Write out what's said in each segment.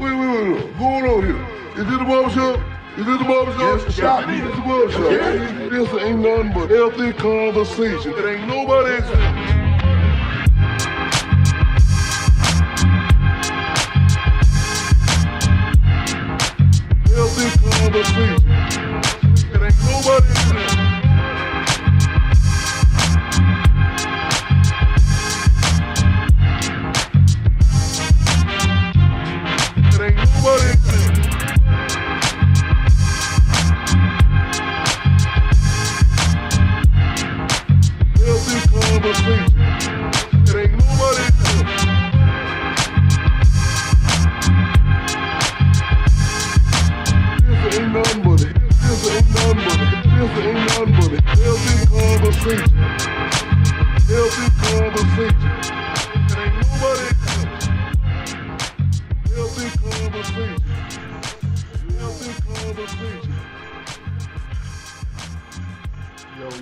Wait. Going on here? Is this the barbershop? Is this the barbershop? Yes, shop. This is the barbershop. Yeah. This ain't nothing but healthy conversation. It ain't nobody. Healthy conversation. It ain't nobody.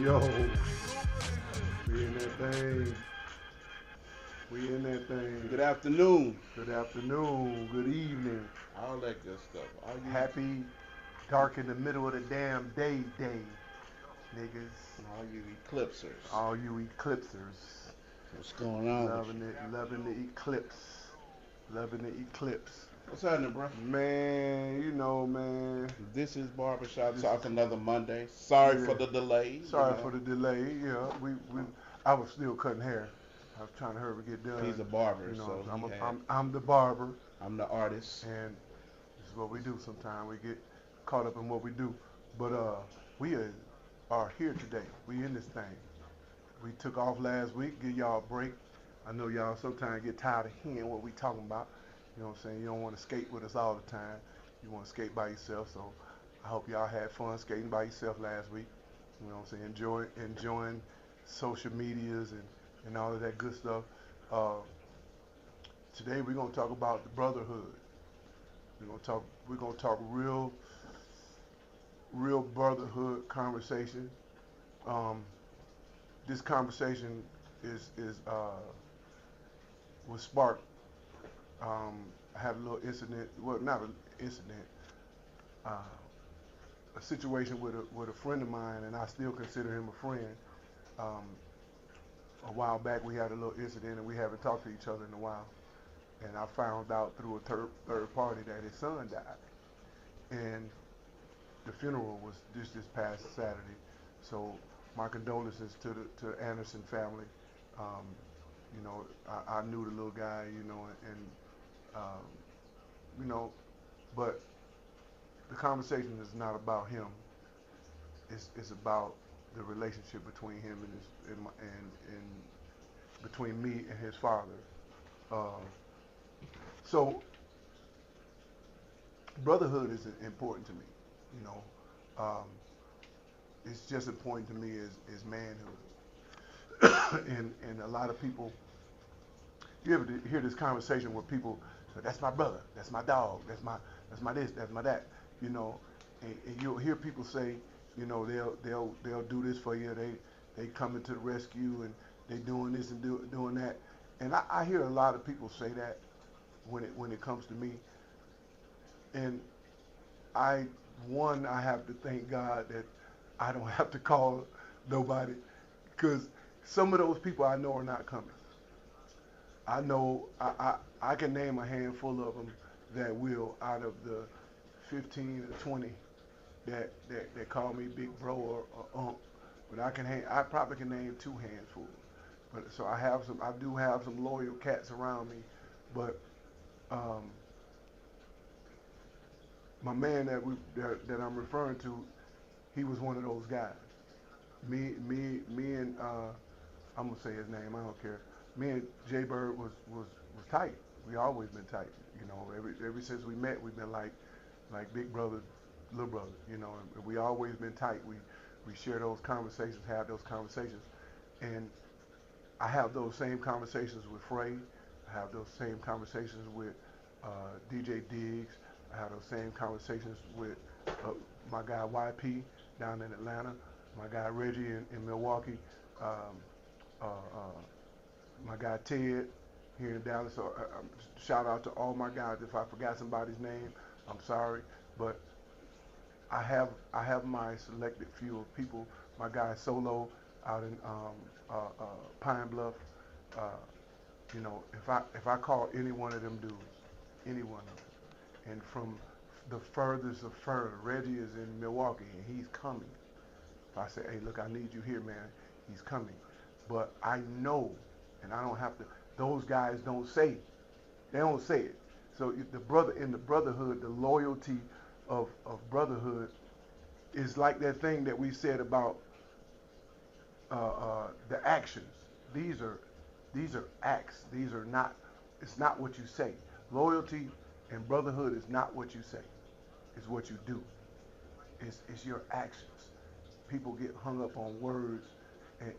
Yo, we in that thing. Good afternoon. Good afternoon, good evening. All that good stuff. Happy dark in the middle of the damn day, niggas. All you eclipsers. All you eclipsers. What's going on? Loving the eclipse. Loving the eclipse. What's happening, bro? Man, you know, man. This is Barbershop Talk, another Monday. Sorry for the delay. Sorry for the delay. Yeah, I was still cutting hair. I was trying to hurry to get done. He's a barber, you know, so I'm the barber. I'm the artist. And this is what we do sometimes. We get caught up in what we do. But we are here today. We in this thing. We took off last week, give y'all a break. I know y'all sometimes get tired of hearing what we talking about. You know what I'm saying? You don't want to skate with us all the time. You want to skate by yourself. So I hope y'all had fun skating by yourself last week. You know what I'm saying? Enjoying social medias and all of that good stuff. Today we're gonna talk about the brotherhood. We're gonna talk real brotherhood conversation. This conversation was sparked. I had a little incident. Well, not an incident. A situation with a friend of mine, and I still consider him a friend. A while back, we had a little incident, and we haven't talked to each other in a while. And I found out through a third party that his son died, and the funeral was this past Saturday. So my condolences to the Anderson family. You know, I knew the little guy, you know, and you know, but the conversation is not about him. It's about the relationship between him and between me and his father. So brotherhood is important to me. You know, it's just important to me as manhood. and a lot of people, you ever hear this conversation where people say, that's my brother, that's my dog, that's my this, that's my that, you know, and you'll hear people say, you know, they'll do this for you, they coming to the rescue, and they doing this and doing that, and I hear a lot of people say that when it comes to me, and I have to thank God that I don't have to call nobody, because some of those people I know are not coming. I know I can name a handful of them that will, out of the 15 or 20 that call me big bro or but I probably can name two handfuls. But so I do have some loyal cats around me, but my man that I'm referring to, he was one of those guys. Me and I'm gonna say his name. I don't care. Me and Jay Bird was tight. We always been tight. You know, ever since we met, we've been like big brother, little brother. You know, and we always been tight. We share those conversations, have those conversations, and I have those same conversations with Frey. I have those same conversations with DJ Diggs. I have those same conversations with my guy YP down in Atlanta, my guy Reggie in Milwaukee, my guy Ted here in Dallas. So shout out to all my guys. If I forgot somebody's name, I'm sorry, but I have my selected few of people. My guy Solo out in Pine Bluff. Uh, if I call any one of them dudes, any one of them, and from the furthest of fur, Reggie is in Milwaukee and he's coming. If I say, hey, look, I need you here, man, he's coming. But I know, and I don't have to. Those guys don't say it. They don't say it. So the brother in the brotherhood, the loyalty of brotherhood is like that thing that we said about the actions. These are acts. These are not. It's not what you say. Loyalty and brotherhood is not what you say. It's what you do. It's your actions. People get hung up on words, and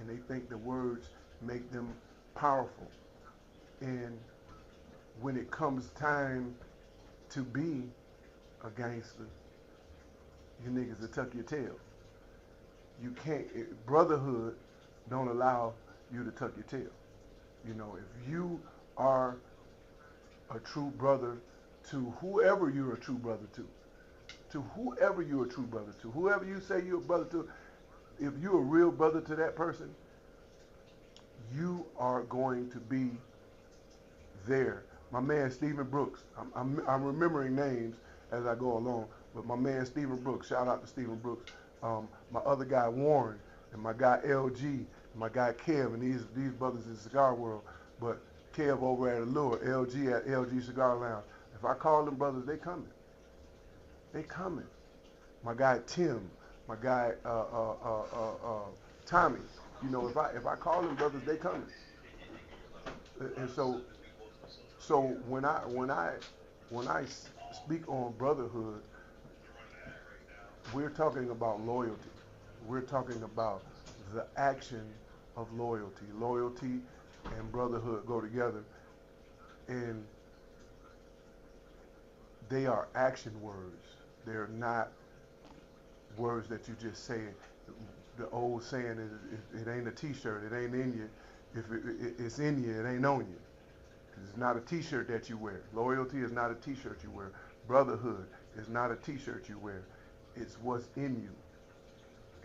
they think the words make them powerful. And when it comes time to be a gangster, you niggas will tuck your tail. You can't. Brotherhood don't allow you to tuck your tail. If you are a true brother to whoever you're a true brother to whoever you're a true brother to, whoever you say you're a brother to, if you're a real brother to that person, you are going to be there. My man Stephen Brooks, I'm remembering names as I go along, but my man Stephen Brooks, shout out to Stephen Brooks, my other guy Warren, and my guy LG, and my guy Kev, and these brothers in the cigar world, but Kev over at Allure, LG at LG Cigar Lounge. If I call them brothers, they coming. They coming. My guy Tim, my guy Tommy. If I call them brothers, they coming. And so when I speak on brotherhood, we're talking about loyalty. We're talking about the action of loyalty. Loyalty and brotherhood go together, and they are action words. They're not words that you just say. The old saying is, it ain't a T-shirt, it ain't in you. If it's in you, it ain't on you. It's not a T-shirt that you wear. Loyalty is not a T-shirt you wear. Brotherhood is not a T-shirt you wear. It's what's in you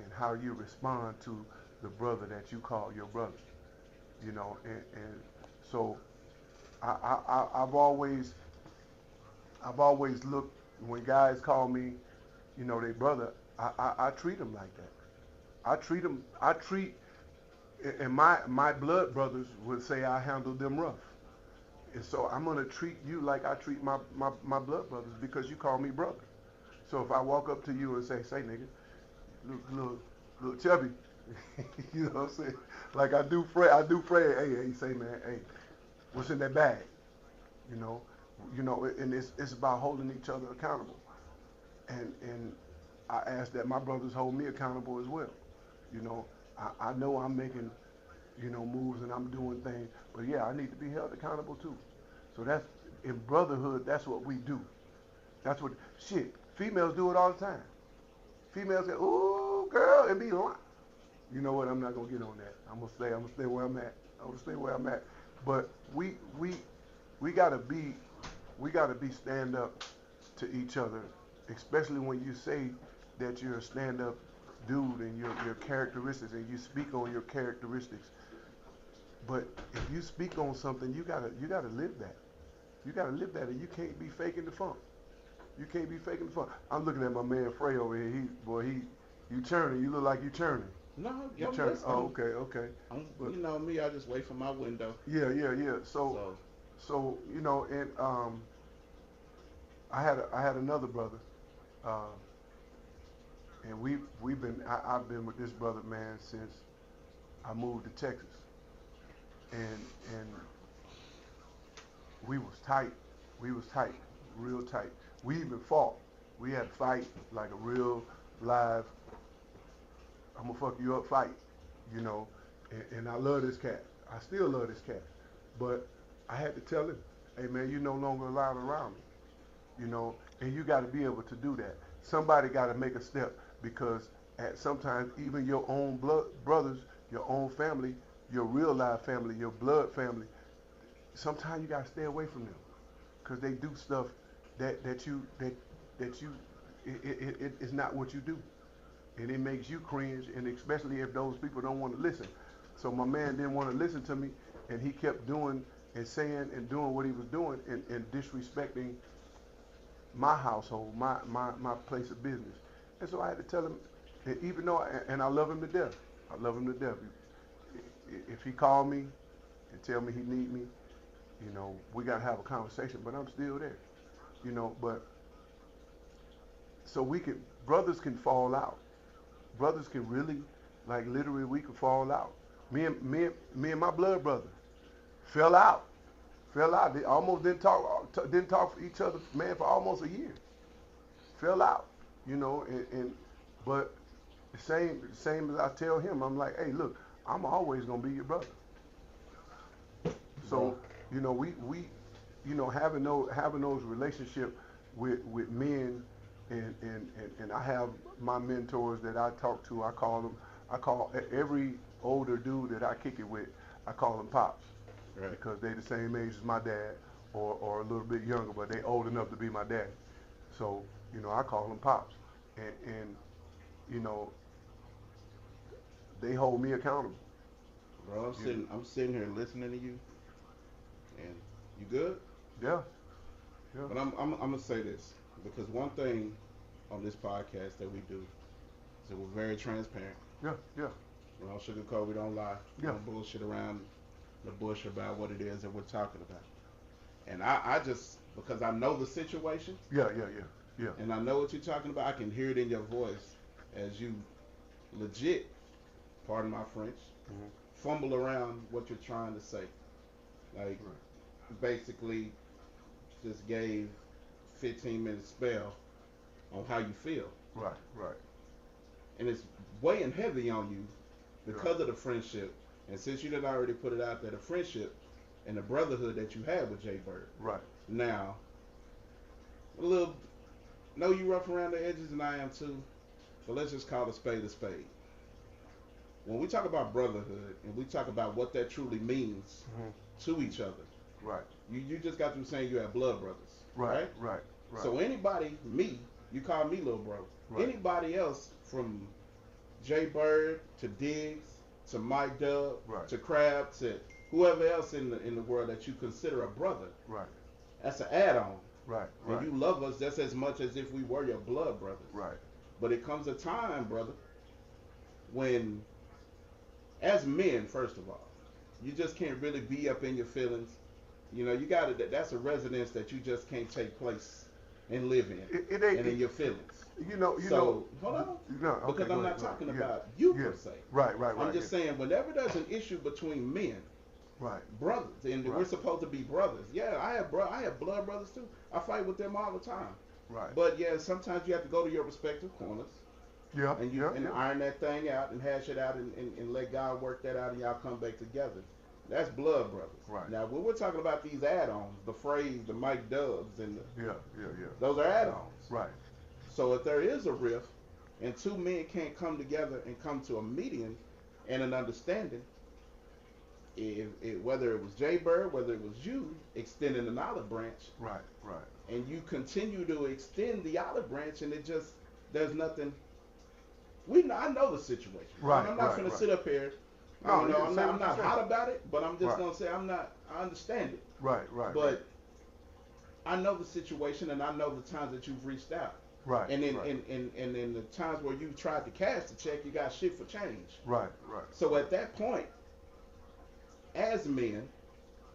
and how you respond to the brother that you call your brother. And so I've always looked, when guys call me, they brother, I treat them like that. I treat, and my blood brothers would say I handle them rough. And so I'm gonna treat you like I treat my blood brothers because you call me brother. So if I walk up to you and say nigga, look chubby, you know what I'm saying? Like I do Fred, hey, say man, hey, what's in that bag? And it's about holding each other accountable. And I ask that my brothers hold me accountable as well. I know I'm making, moves and I'm doing things, but yeah, I need to be held accountable too. So that's, in brotherhood, that's what we do. That's what, females do it all the time. Females say, ooh, girl, and be lying. You know what, I'm not gonna get on that. I'm gonna stay where I'm at. But we gotta be stand up to each other, especially when you say that you're a stand up dude and your characteristics, and you speak on your characteristics. But if you speak on something, you gotta live that. You gotta live that, and you can't be faking the funk. You can't be faking the funk. I'm looking at my man Frey over here. You churning. You look like you churning. No, You I'm churning. listening. Oh, okay. You know me, I just wait for my window. Yeah. So and I had another brother, and I've been with this brother, man, since I moved to Texas, and we was tight, real tight. We even fought. We had a fight, like a real live, I'm gonna fuck you up fight, and I love this cat. I still love this cat, but I had to tell him, hey man, you're no longer allowed around me, and you got to be able to do that. Somebody got to make a step, because at sometimes even your own blood brothers, your own family, your real life family, your blood family, sometimes you gotta stay away from them because they do stuff that you it's not what you do, and it makes you cringe, and especially if those people don't want to listen. So my man didn't want to listen to me, and he kept doing and saying and doing what he was doing and disrespecting my household, my place of business. And so I had to tell him, and even though, and I love him to death, I love him to death. If he called me and tell me he need me, you know, we got to have a conversation, but I'm still there, you know, but so brothers can fall out. Brothers can really, like literally we can fall out. Me and my blood brother fell out. They almost didn't talk for each other, man, for almost a year. Fell out, you know, and but the same as I tell him, I'm like, hey, look, I'm always gonna be your brother. So, you know, we you know, having those relationships with men, and I have my mentors that I talk to. I call every older dude that I kick it with, I call them pops. Right. Because they the same age as my dad, or a little bit younger, but they old enough to be my dad. So, you know, I call them pops, and you know, they hold me accountable. Bro, I'm sitting here listening to you, and you good? Yeah. Yeah. But I'm gonna say this, because one thing on this podcast that we do is that we're very transparent. Yeah. Yeah. We don't sugarcoat, we don't lie. We Yeah. don't bullshit around the bush about what it is that we're talking about. And I just, because I know the situation. Yeah. And I know what you're talking about. I can hear it in your voice as you legit, pardon my French, fumble around what you're trying to say. Like, basically, just gave 15-minute spell on how you feel. Right. And it's weighing heavy on you because of the friendship. And since you done already put it out there, the friendship and the brotherhood that you had with Jay Bird. Right. Now, know you rough around the edges, and I am too, but let's just call a spade a spade. When we talk about brotherhood and we talk about what that truly means to each other, right? You just got through saying you have blood brothers, right? So anybody, you call me little bro. Right. Anybody else from Jay Bird to Diggs to Mike Dub to Crab to whoever else in the world that you consider a brother, right? That's an add-on, right? And you love us just as much as if we were your blood brothers, right? But it comes a time, brother, when, as men, first of all, you just can't really be up in your feelings. You know, you got to. That's a residence that you just can't take place and live in, it ain't, and in your feelings. You know. Hold on. No, okay, because I'm not talking about you per se. Right. I'm just saying, whenever there's an issue between men, brothers, and we're supposed to be brothers. Yeah, I have blood brothers too. I fight with them all the time. Right. But yeah, sometimes you have to go to your respective corners. Yeah. And iron that thing out and hash it out and let God work that out, and y'all come back together. That's blood brothers. Right. Now, when we're talking about these add-ons, the phrase, the Mike Dubs, and those are add-ons. Right. So if there is a rift, and two men can't come together and come to a median and an understanding, whether it was Jay Bird, whether it was you extending an olive branch, right, and you continue to extend the olive branch, and there's nothing. I know the situation. Right. I'm not going to sit up here. No, I'm not hot about it, but I'm just going to say I understand it. Right. But I know the situation, and I know the times that you've reached out. Right. And in the times where you tried to cash the check, you got shit for change. Right. So at that point, as men,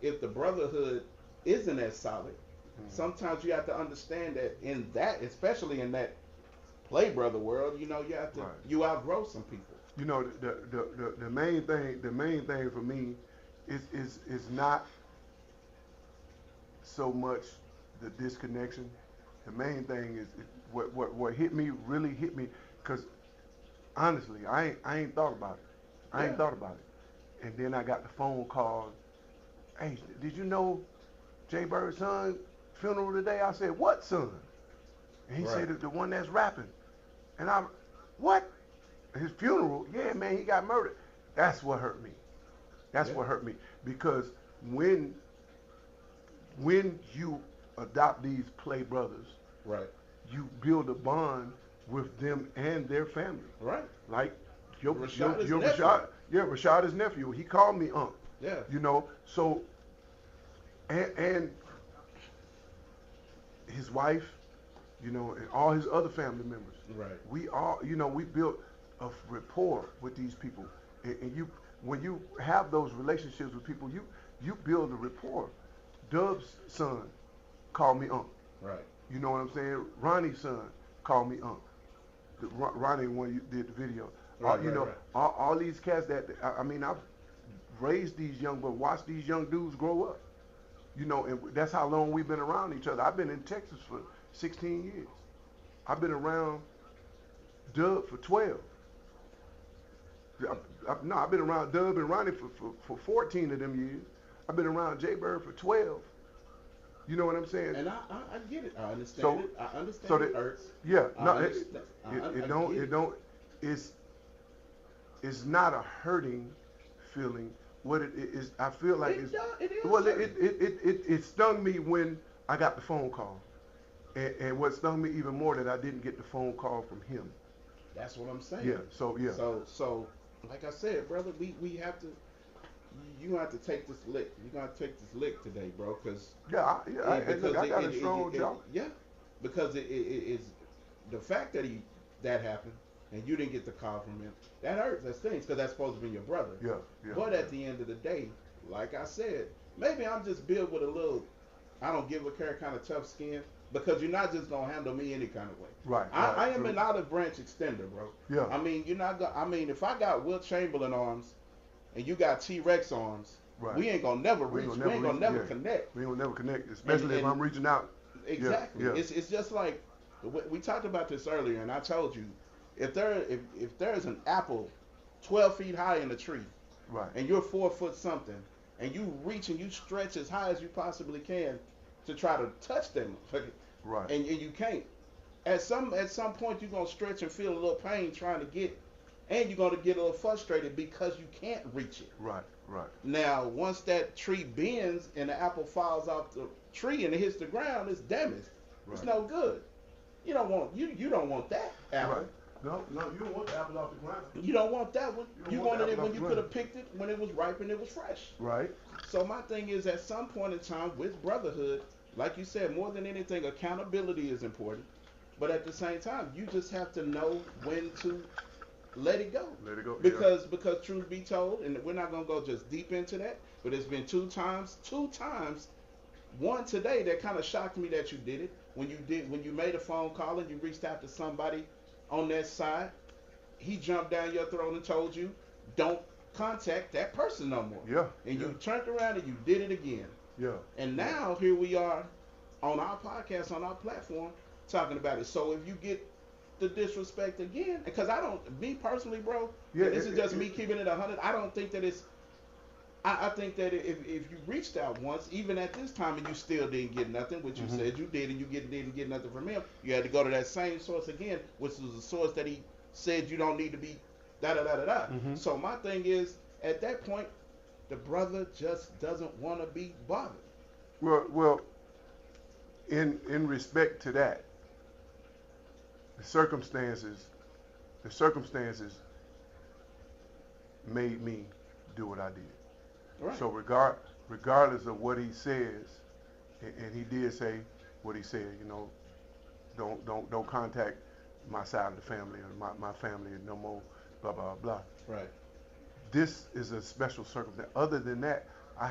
if the brotherhood isn't as solid, sometimes you have to understand that especially in that play brother world, you have to you outgrow some people. You know, the main thing for me is not so much the disconnection. The main thing is what really hit me, because honestly, I ain't thought about it. I ain't thought about it. And then I got the phone call. Hey, did you know Jay Bird's son funeral today? I said, what son? And he said, the one that's rapping. And what? His funeral? Yeah, man, he got murdered. That's what hurt me. That's what hurt me. Because when when you adopt these play brothers, right, you build a bond with them and their family. right. Like your Nephew. Rashad is nephew. He called me Unc. Yeah. You know, so and his wife, you know, and all his other family members. Right. We all, you know, we built a rapport with these people, and you, when you have those relationships with people, you build a rapport. Dub's son called me Unc. Right. You know what I'm saying? Ronnie's son called me Unc. Ronnie, when you did the video, right, you know, right. all these cats that I mean, I've raised these young, but watched these young dudes grow up. You know, and that's how long we've been around each other. I've been in Texas for 16 years. I've been around Dub for 12. I've been around Dub and Ronnie for 14 of them years. I've been around Jay Bird for 12. You know what I'm saying? And I get it. I understand it. I understand so it hurts. Yeah, no, it's not a hurting feeling. What it is, I feel like it is. Well, it stung me when I got the phone call, and what stung me even more that I didn't get the phone call from him. That's what I'm saying. Yeah. So like I said, brother, we have to. You gonna have to take this lick. You're gonna take this lick today, bro. Cause I got a strong jaw. Yeah, because it is the fact that that happened and you didn't get the call from him. That hurts. That stings because that's supposed to be your brother. Yeah. But at the end of the day, like I said, maybe I'm just built with a little, I don't give a care kind of tough skin because you're not just gonna handle me any kind of way. Right. I am an olive branch extender, bro. Yeah. I mean, you're not gonna. I mean, if I got Wilt Chamberlain arms and you got T-Rex arms, right, we ain't gonna never reach. We ain't gonna never connect. We ain't gonna never connect, especially if I'm reaching out. Exactly. Yeah. It's just like we talked about this earlier, and I told you, if there's an apple 12 feet high in a tree, right, and you're 4 foot something, and you reach and you stretch as high as you possibly can to try to touch them, right, and you can't. At some point, you're gonna stretch and feel a little pain trying to get, and you're gonna get a little frustrated because you can't reach it. Right. Now, once that tree bends and the apple falls off the tree and it hits the ground, it's damaged. Right. It's no good. You don't want that apple. Right. No, you don't want the apple off the ground. You don't want that one. You wanted it when you could have picked it when it was ripe and it was fresh. Right. So my thing is, at some point in time with brotherhood, like you said, more than anything, accountability is important. But at the same time, you just have to know when to let it go. Let it go. Because truth be told, and we're not gonna go just deep into that, but it's been two times, one today that kind of shocked me that you did it. When you made a phone call and you reached out to somebody on that side, he jumped down your throat and told you, don't contact that person no more. Yeah. And you turned around and you did it again. Yeah. And now here we are on our podcast, on our platform, talking about it. So if you get the disrespect again, because me personally, bro, this is just me keeping it 100. I don't think that it's. I think that if you reached out once, even at this time, and you still didn't get nothing, which you said you did, and you didn't get nothing from him, you had to go to that same source again, which was the source that he said you don't need to be da-da-da-da-da. So my thing is, at that point, the brother just doesn't want to be bothered. Well, in respect to that, the circumstances made me do what I did. Right. So regardless of what he says, and he did say what he said, you know, don't contact my side of the family or my family no more, blah blah blah. Right. This is a special circumstance. Other than that, I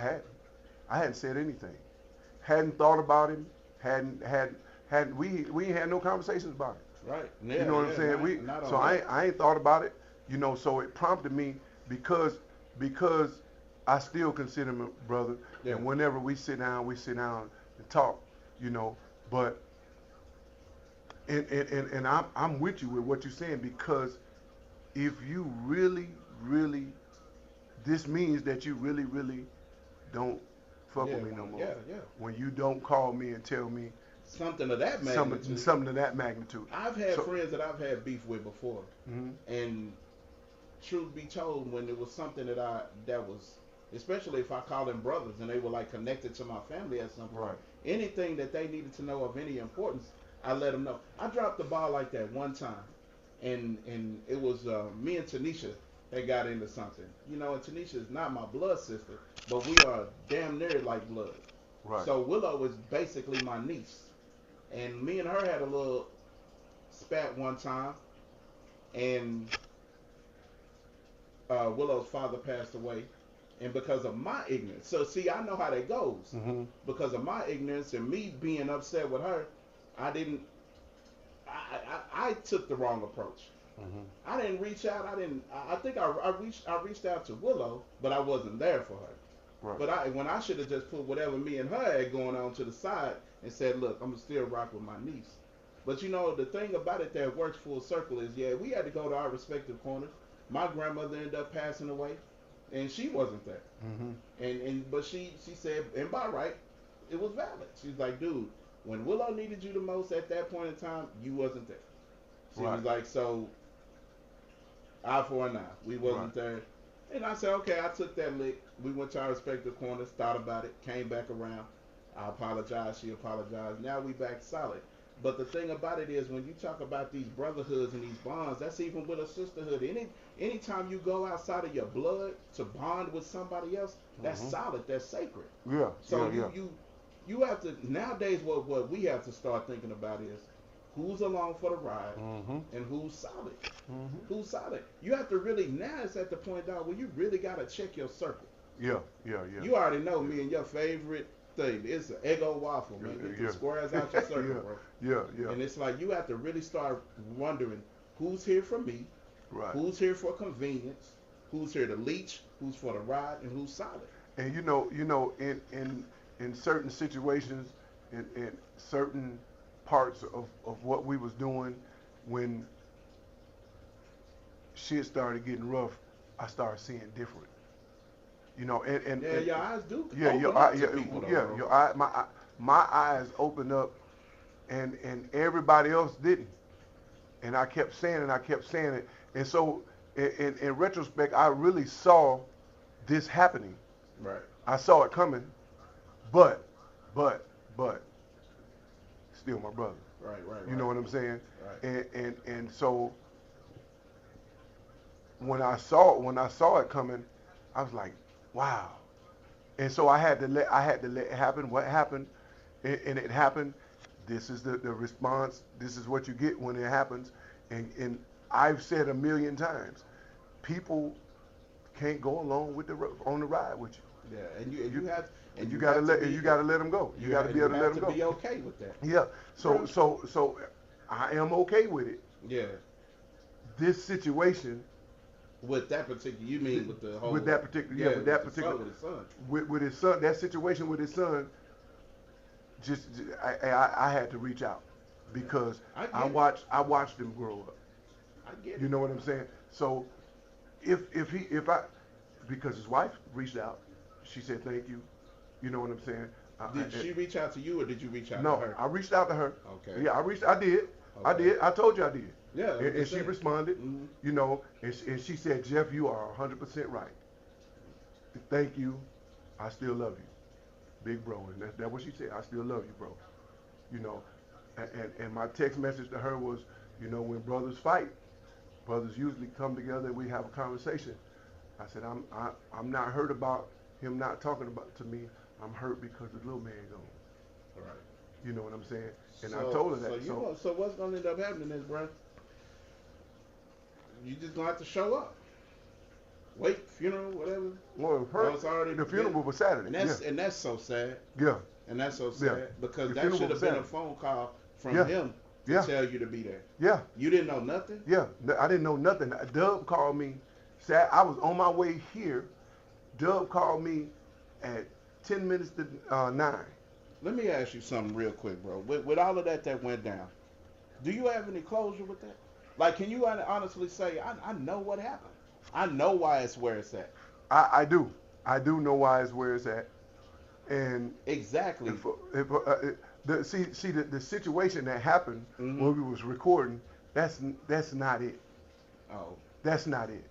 hadn't said anything. Hadn't thought about him. We ain't had no conversations about it. Right. Yeah, you know what I'm saying? I ain't thought about it. You know, so it prompted me because I still consider him a brother. Yeah. And whenever we sit down and talk. You know, but and I'm with you with what you're saying, because if you really, this means that you really don't fuck with me no more. Yeah. When you don't call me and tell me something of that magnitude. Something of that magnitude. I've had friends that I've had beef with before, and truth be told, when it was something that especially if I call them brothers and they were like connected to my family at some point. Right. Anything that they needed to know of any importance, I let them know. I dropped the ball like that one time, and it was me and Tanisha that got into something. You know, and Tanisha is not my blood sister, but we are damn near like blood. Right. So Willow is basically my niece, and me and her had a little spat one time, and Willow's father passed away, and because of my ignorance, so see, I know how that goes. Mm-hmm. Because of my ignorance and me being upset with her, I didn't. I took the wrong approach. Mm-hmm. I didn't reach out. I think I reached out to Willow, but I wasn't there for her. Right. But when I should have just put whatever me and her had going on to the side and said, look, I'm gonna still rock with my niece. But you know, the thing about it that works full circle is, yeah, we had to go to our respective corners. My grandmother ended up passing away, and she wasn't there. Mm-hmm. But she said, and by right, it was valid. She's like, dude, when Willow needed you the most at that point in time, you wasn't there. She was like, so eye for an eye. We wasn't there. And I said, okay, I took that lick. We went to our respective corners, thought about it, came back around. I apologized. She apologized. Now we back solid. But the thing about it is, when you talk about these brotherhoods and these bonds, that's even with a sisterhood. Anytime you go outside of your blood to bond with somebody else, that's solid. That's sacred. Yeah. So you have to, nowadays what we have to start thinking about is who's along for the ride and who's solid. Who's solid. You have to really, now it's at the point down where you really got to check your circle. Yeah. You already know me and your favorite thing. It's an Eggo waffle, man. Get the squares out your circle, bro. Yeah. And it's like you have to really start wondering who's here for me, who's here for convenience, who's here to leech, who's for the ride, and who's solid. And you know, in certain situations, in certain parts of what we was doing, when shit started getting rough, I started seeing different. You know, and your eyes do. Your eye, my eyes opened up, and everybody else didn't. And I kept saying it, and so in retrospect, I really saw this happening. Right. I saw it coming, but still my brother. Right. You know what I'm saying? Right. And so when I saw it coming, I was like, wow. And so I had to let it happen. What happened, and it happened. This is the response. This is what you get when it happens. And I've said a million times, people can't go along on the ride with you. Yeah, and you gotta let them go. You gotta be able to let them go. You have to be okay with that. Yeah. So I am okay with it. Yeah. This situation. With that particular, you mean with the whole? With that particular, with that particular, with his son. With his son, that situation with his son. I had to reach out because I watched him grow up. I get it. You know what I'm saying? So because his wife reached out, she said thank you. You know what I'm saying? Did she reach out to you or did you reach out to her? No, I reached out to her. Okay. Yeah, I did. Okay. I did. I told you I did. Yeah. And she responded. You know, and she said, Jeff, you are 100% right. Thank you. I still love you. Big bro. And that's what she said. I still love you, bro. You know, and my text message to her was, you know, when brothers fight, brothers usually come together and we have a conversation. I said, I'm not hurt about him not talking about to me. I'm hurt because the little man gone. All right. You know what I'm saying? And I told her that. So what's going to end up happening is, bro, you just going to have to show up. Wake, funeral, whatever. Well, the funeral was Saturday. And that's so sad. Yeah. And that's so sad because that should have been a phone call from him to tell you to be there. Yeah. You didn't know nothing? Yeah. I didn't know nothing. Dub called me. I was on my way here. Dub called me at 10 minutes to 9. Let me ask you something real quick, bro. With all of that went down, do you have any closure with that? Like, can you honestly say, I know what happened. I know why it's where it's at. I do. I do know why it's where it's at. And exactly. The situation that happened when we was recording, that's not it. Oh. That's not it.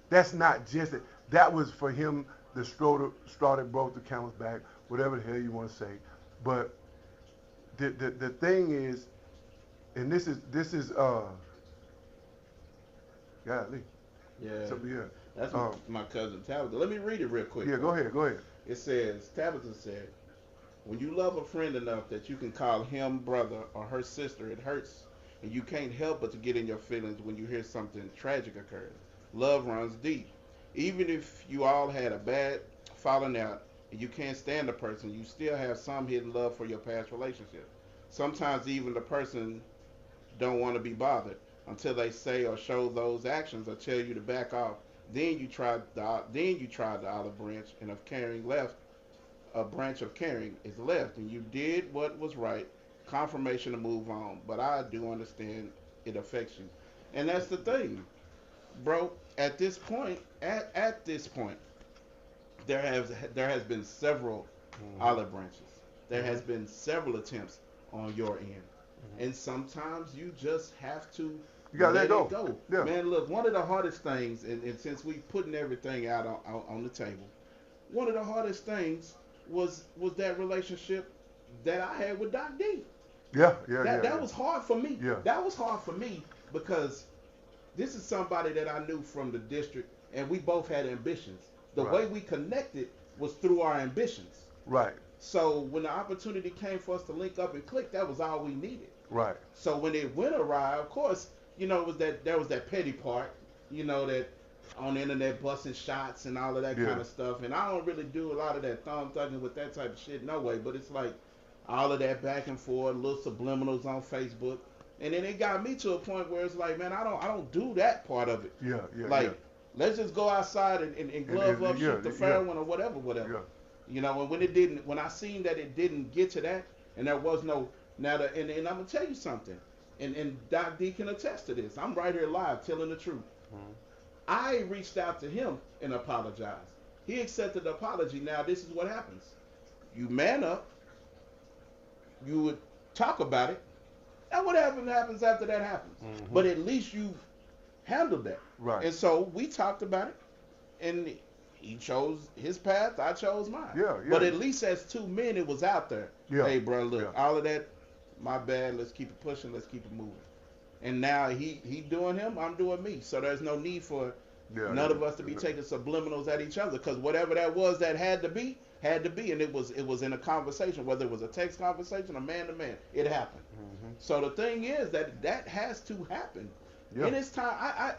That's not just it. That was for him the straw that broke the camel's back, whatever the hell you want to say. But the thing is, and this is golly. Yeah. So, yeah. That's my cousin Tabitha. Let me read it real quick. Yeah, go ahead. It says, Tabitha said, when you love a friend enough that you can call him brother or her sister, it hurts, and you can't help but to get in your feelings when you hear something tragic occur. Love runs deep. Even if you all had a bad falling out and you can't stand the person, you still have some hidden love for your past relationship. Sometimes even the person don't want to be bothered until they say or show those actions or tell you to back off. Then you tried the olive branch, and of caring left, a branch of caring is left, and you did what was right. Confirmation to move on. But I do understand it affects you, and that's the thing, bro. At this point, there has been several olive branches. There has been several attempts on your end, and sometimes you just have to. You gotta let it go. Yeah. Man, look, one of the hardest things, and since we putting everything out on the table, one of the hardest things was that relationship that I had with Doc D. That was hard for me. Yeah. That was hard for me because this is somebody that I knew from the district, and we both had ambitions. The way we connected was through our ambitions. Right. So when the opportunity came for us to link up and click, that was all we needed. Right. So when it went awry, of course, there was that petty part, that on the internet busting shots and all of that kind of stuff. And I don't really do a lot of that thumb thugging with that type of shit, no way. But it's like all of that back and forth, little subliminals on Facebook, and then it got me to a point where it's like, man, I don't do that part of it. Let's just go outside and glove up, shoot the fair one or whatever. And when I seen that it didn't get to that, and there was no and I'm gonna tell you something. And Doc D can attest to this. I'm right here live telling the truth. I reached out to him and apologized. He accepted the apology. Now this is what happens. You man up. You would talk about it. And what happens after that happens. But at least you handled that. Right. And so we talked about it. And he chose his path. I chose mine. But at least as two men, it was out there. Hey, bro, look, all of that, my bad. Let's keep it pushing. Let's keep it moving. And now he doing him, I'm doing me. So there's no need for none of us to be taking subliminals at each other, because whatever that was that had to be, and it was in a conversation, whether it was a text conversation or man to man, it happened. So the thing is that has to happen. And it's time.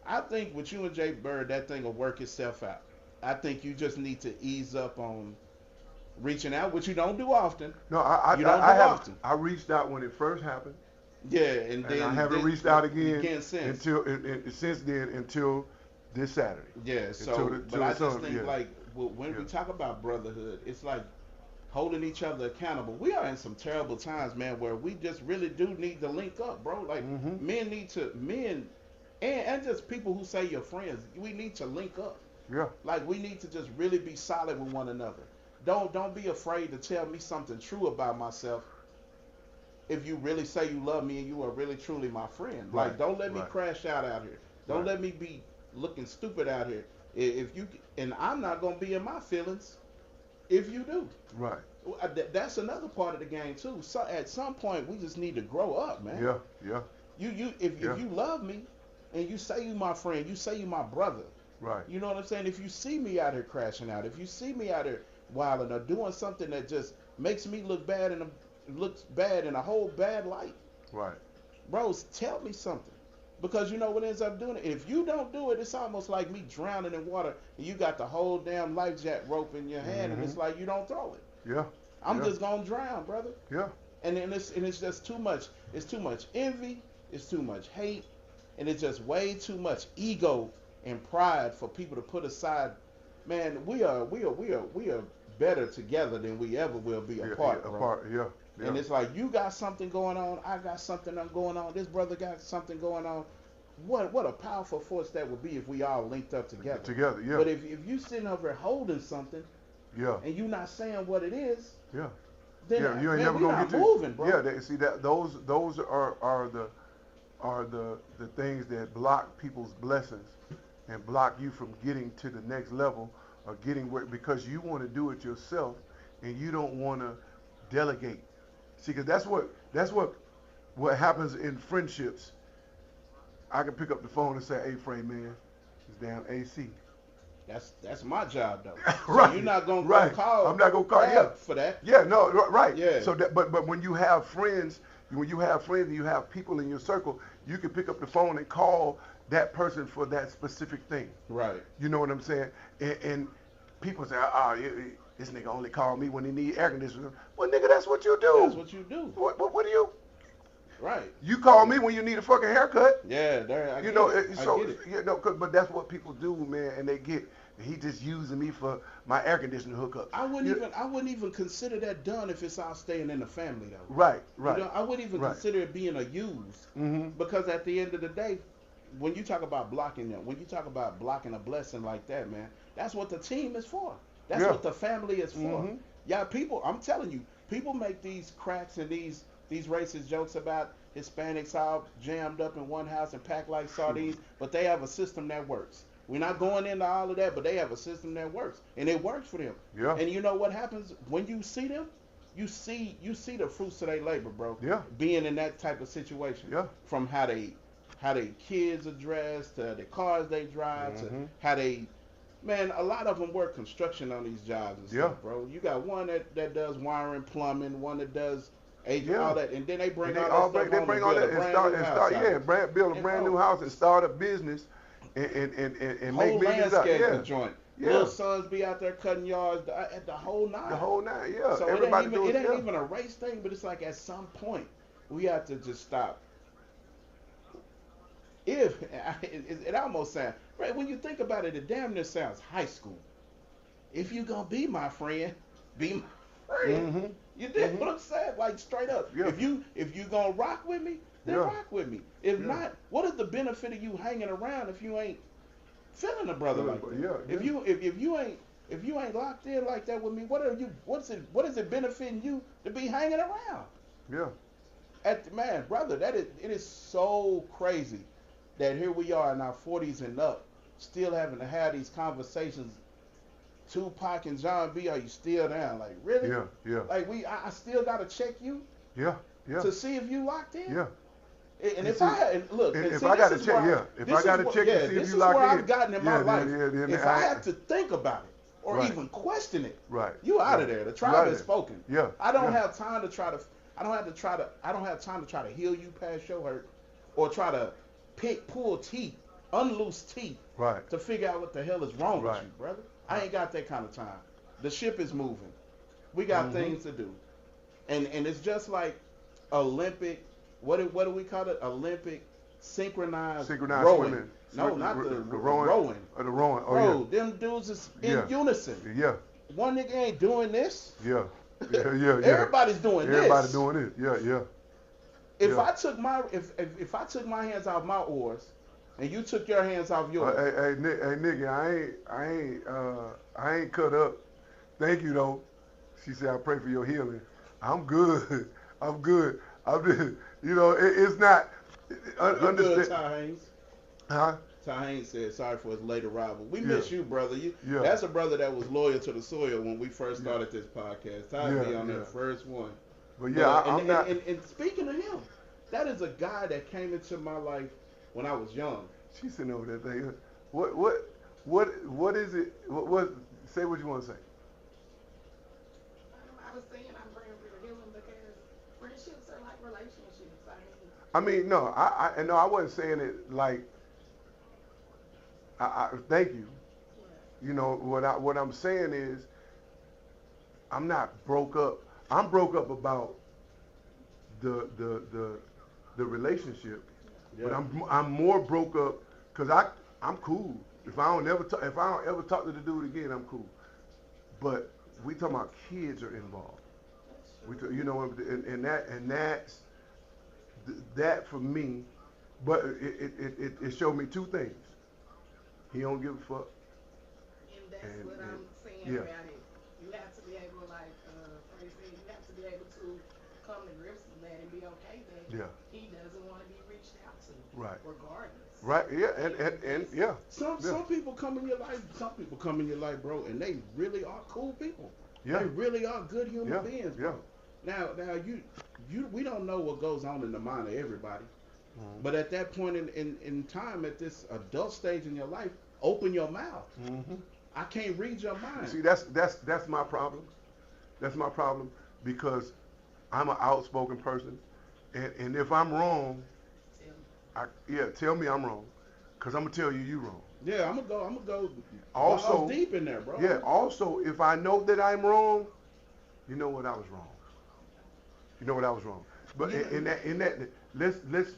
I think with you and Jay Bird, that thing will work itself out. I think you just need to ease up on reaching out, which you don't do often. No, I haven't. I reached out when it first happened. Yeah, and then I haven't reached out again since until this Saturday. Yeah, but I just think like when we talk about brotherhood, it's like holding each other accountable. We are in some terrible times, man, where we just really do need to link up, bro. Like men and just people who say you're friends, we need to link up. Yeah. Like we need to just really be solid with one another. Don't be afraid to tell me something true about myself. If you really say you love me and you are really truly my friend, like don't let me crash out here. Don't let me be looking stupid out here. If you and I'm not gonna be in my feelings if you do. Right. That's another part of the game too. So at some point we just need to grow up, man. Yeah. If you love me and you say you my friend, you say you my brother. Right. You know what I'm saying? If you see me out here crashing out, if you see me out here wilding or doing something that just makes me look bad and looks bad in a whole bad light. Right. Bros, tell me something. Because you know what ends up doing it? If you don't do it, it's almost like me drowning in water and you got the whole damn life jacket rope in your hand and it's like you don't throw it. Yeah. I'm just gonna drown, brother. Yeah. And it's just too much. It's too much envy, it's too much hate, and it's just way too much ego and pride for people to put aside. Man, we are better together than we ever will be apart, bro. Yeah. And it's like you got something going on, I got something going on, this brother got something going on. What a powerful force that would be if we all linked up together. Yeah. But if you sitting over holding something, and you not saying what it is, then you ain't never gonna get to moving, bro. Yeah, see that those are the things that block people's blessings and block you from getting to the next level getting work because you want to do it yourself and you don't want to delegate. See, because that's what happens in friendships. I can pick up the phone and say, "Hey, Frank, man, it's damn AC." That's my job though. So Right, you're not gonna go right. call I'm not gonna call. Yeah, Crab for that. yeah, no, right. Yeah. So that, but when you have friends, and you have people in your circle, you can pick up the phone and call that person for that specific thing. Right. You know what I'm saying? And people say, "Ah, this nigga only call me when he need air conditioning." Well, nigga, that's what you do. That's what you do. What do you? Right. You call me when you need a fucking haircut. Yeah, there. I You get know, it. so I get it. but that's what people do, man, and they get. He just using me for my air conditioning hookup. I wouldn't even consider that done if it's all staying in the family though. Right, right. You know, I wouldn't even consider it being a use because at the end of the day, when you talk about blocking them, when you talk about blocking a blessing like that, man, that's what the team is for. That's what the family is for. Yeah, people. I'm telling you, people make these cracks and these racist jokes about Hispanics all jammed up in one house and packed like sardines, but they have a system that works. We're not going into all of that, but they have a system that works, and it works for them. Yeah. And you know what happens when you see them? You see the fruits of their labor, bro. Yeah. Being in that type of situation. Yeah. From how they kids are dressed, to the cars they drive, to how they, man, a lot of them work construction on these jobs and stuff, bro. You got one that does wiring, plumbing, one that does all that, and then they bring all that stuff home and build a brand new house. Build a brand new house and start a business and make millions out. Yeah. Joint. Yeah. Little sons be out there cutting yards at the whole nine. The whole nine, yeah. So everybody it ain't even a race thing, but it's like at some point we have to just stop. It almost sounds right when you think about it, it damn near sounds high school. If you gonna be my friend, be my friend. You dig what I'm saying? Like straight up. Yeah. If you gonna rock with me, then rock with me. If not, what is the benefit of you hanging around if you ain't feeling a brother like that? Yeah. If you ain't locked in like that with me, what is it benefiting you to be hanging around? Yeah. Man, brother, it is so crazy that here we are in our 40s and up, still having to have these conversations. Tupac and John B, are you still down? Like, really? Yeah. Like, I still got to check you? Yeah. To see if you locked in? Yeah. And if I got to check, if I got to check to see if you locked in. This is where I've gotten in my life. If I have to think about it or even question it, you out of there. The tribe has spoken. Yeah. I don't have time to try to heal you past your hurt or try to pull teeth, unloose teeth to figure out what the hell is wrong with you, brother. I ain't got that kind of time. The ship is moving. We got things to do. And it's just like Olympic, what do we call it? Olympic synchronized rowing. Swimming. No, not the rowing. rowing. The rowing. Oh, bro, them dudes is in unison. Yeah. One nigga ain't doing this. Yeah. Everybody's doing this. Everybody doing it. Yeah. If I took my hands off my oars and you took your hands off yours. Hey, nigga, I ain't cut up. Thank you though. She said, I pray for your healing. I'm good. I'm good. It's not. Understand. Ty Haynes. Huh? Ty Haynes said, sorry for his late arrival. We miss you, brother. Yeah. That's a brother that was loyal to the soil when we first started this podcast. Ty be on that first one. But yeah, I'm not. And speaking of him, that is a guy that came into my life when I was young. She's sitting over there thinking, what is it? What say what you want to say? I was saying I'm praying for your healing because friendships are like relationships. I mean, no, I wasn't saying it like. I thank you. Yeah. You know what I'm saying is, I'm not broke up. I'm broke up about the relationship, but I'm more broke up because I'm cool. If I don't ever talk to the dude again, I'm cool. But we talking about kids are involved. And that's that for me. But it showed me two things. He don't give a fuck. And that's what I'm saying about it. You have to be able, like Frank said, you have to be able to come to grips with that and be okay that he doesn't want to be reached out to. Right. Regardless. Right. Yeah. And yeah. Some people come in your life. Some people come in your life, bro, and they really are cool people. Yeah. They really are good human beings, bro. Yeah. Now we don't know what goes on in the mind of everybody. Mm-hmm. But at that point in time, at this adult stage in your life, open your mouth. Mm-hmm. I can't read your mind. See, that's my problem. That's my problem because I'm an outspoken person, and if I'm wrong, tell me I'm wrong, cause I'm gonna tell you wrong. Yeah, I'm gonna go. Also, deep in there, bro. Yeah. Also, if I know that I'm wrong, you know what, I was wrong. You know what, I was wrong. But in that, let's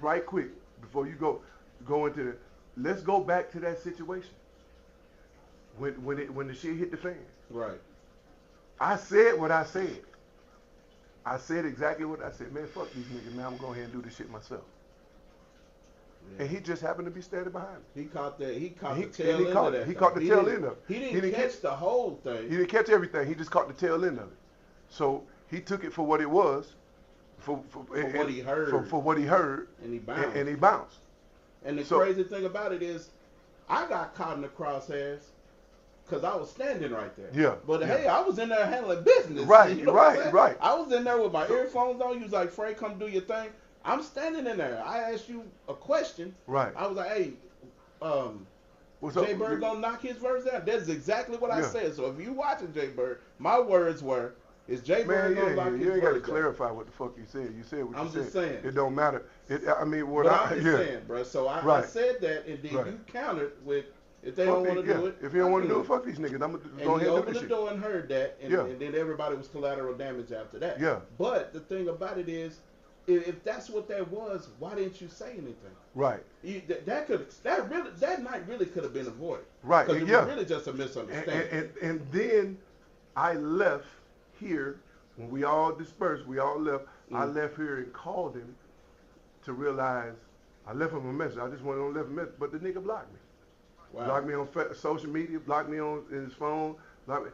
right quick before you go into the, let's go back to that situation when the shit hit the fan. Right. I said what I said. I said exactly what I said. Man, fuck these niggas, man. I'm going to go ahead and do this shit myself. Yeah. And he just happened to be standing behind me. He caught the tail end of that. He caught the tail end of it. He didn't catch the whole thing. He didn't catch everything. He just caught the tail end of it. So he took it for what it was. For what he heard. For what he heard. And he bounced. And he bounced. And the crazy thing about it is, I got caught in the crosshairs because I was standing right there. Yeah. But hey, I was in there handling business. Right, you know right. I was in there with my earphones on. You was like, Frank, come do your thing. I'm standing in there. I asked you a question. Right. I was like, hey, Jay Bird gonna knock his verse down. That's exactly what I said. So if you watching Jay Bird, my words were, is Jay Bird gonna knock his verse down? You ain't got to clarify what the fuck you said. You said what you said. I'm just saying. It don't matter. I'm just saying, bro. So I said that, and then you countered with, if they don't want to do it. If you don't want to do it, fuck these niggas. I'm going to go ahead and do this shit. And he opened the door and heard that, and then everybody was collateral damage after that. Yeah. But the thing about it is, if that's what that was, why didn't you say anything? Right. That night really could have been avoided. Right. Because it was really just a misunderstanding. And then I left here when we all dispersed. We all left. I left here and called him to realize I left him a message. I just wanted to leave a message, but the nigga blocked me. Wow. Blocked me on social media. Blocked me on his phone. Blocked me,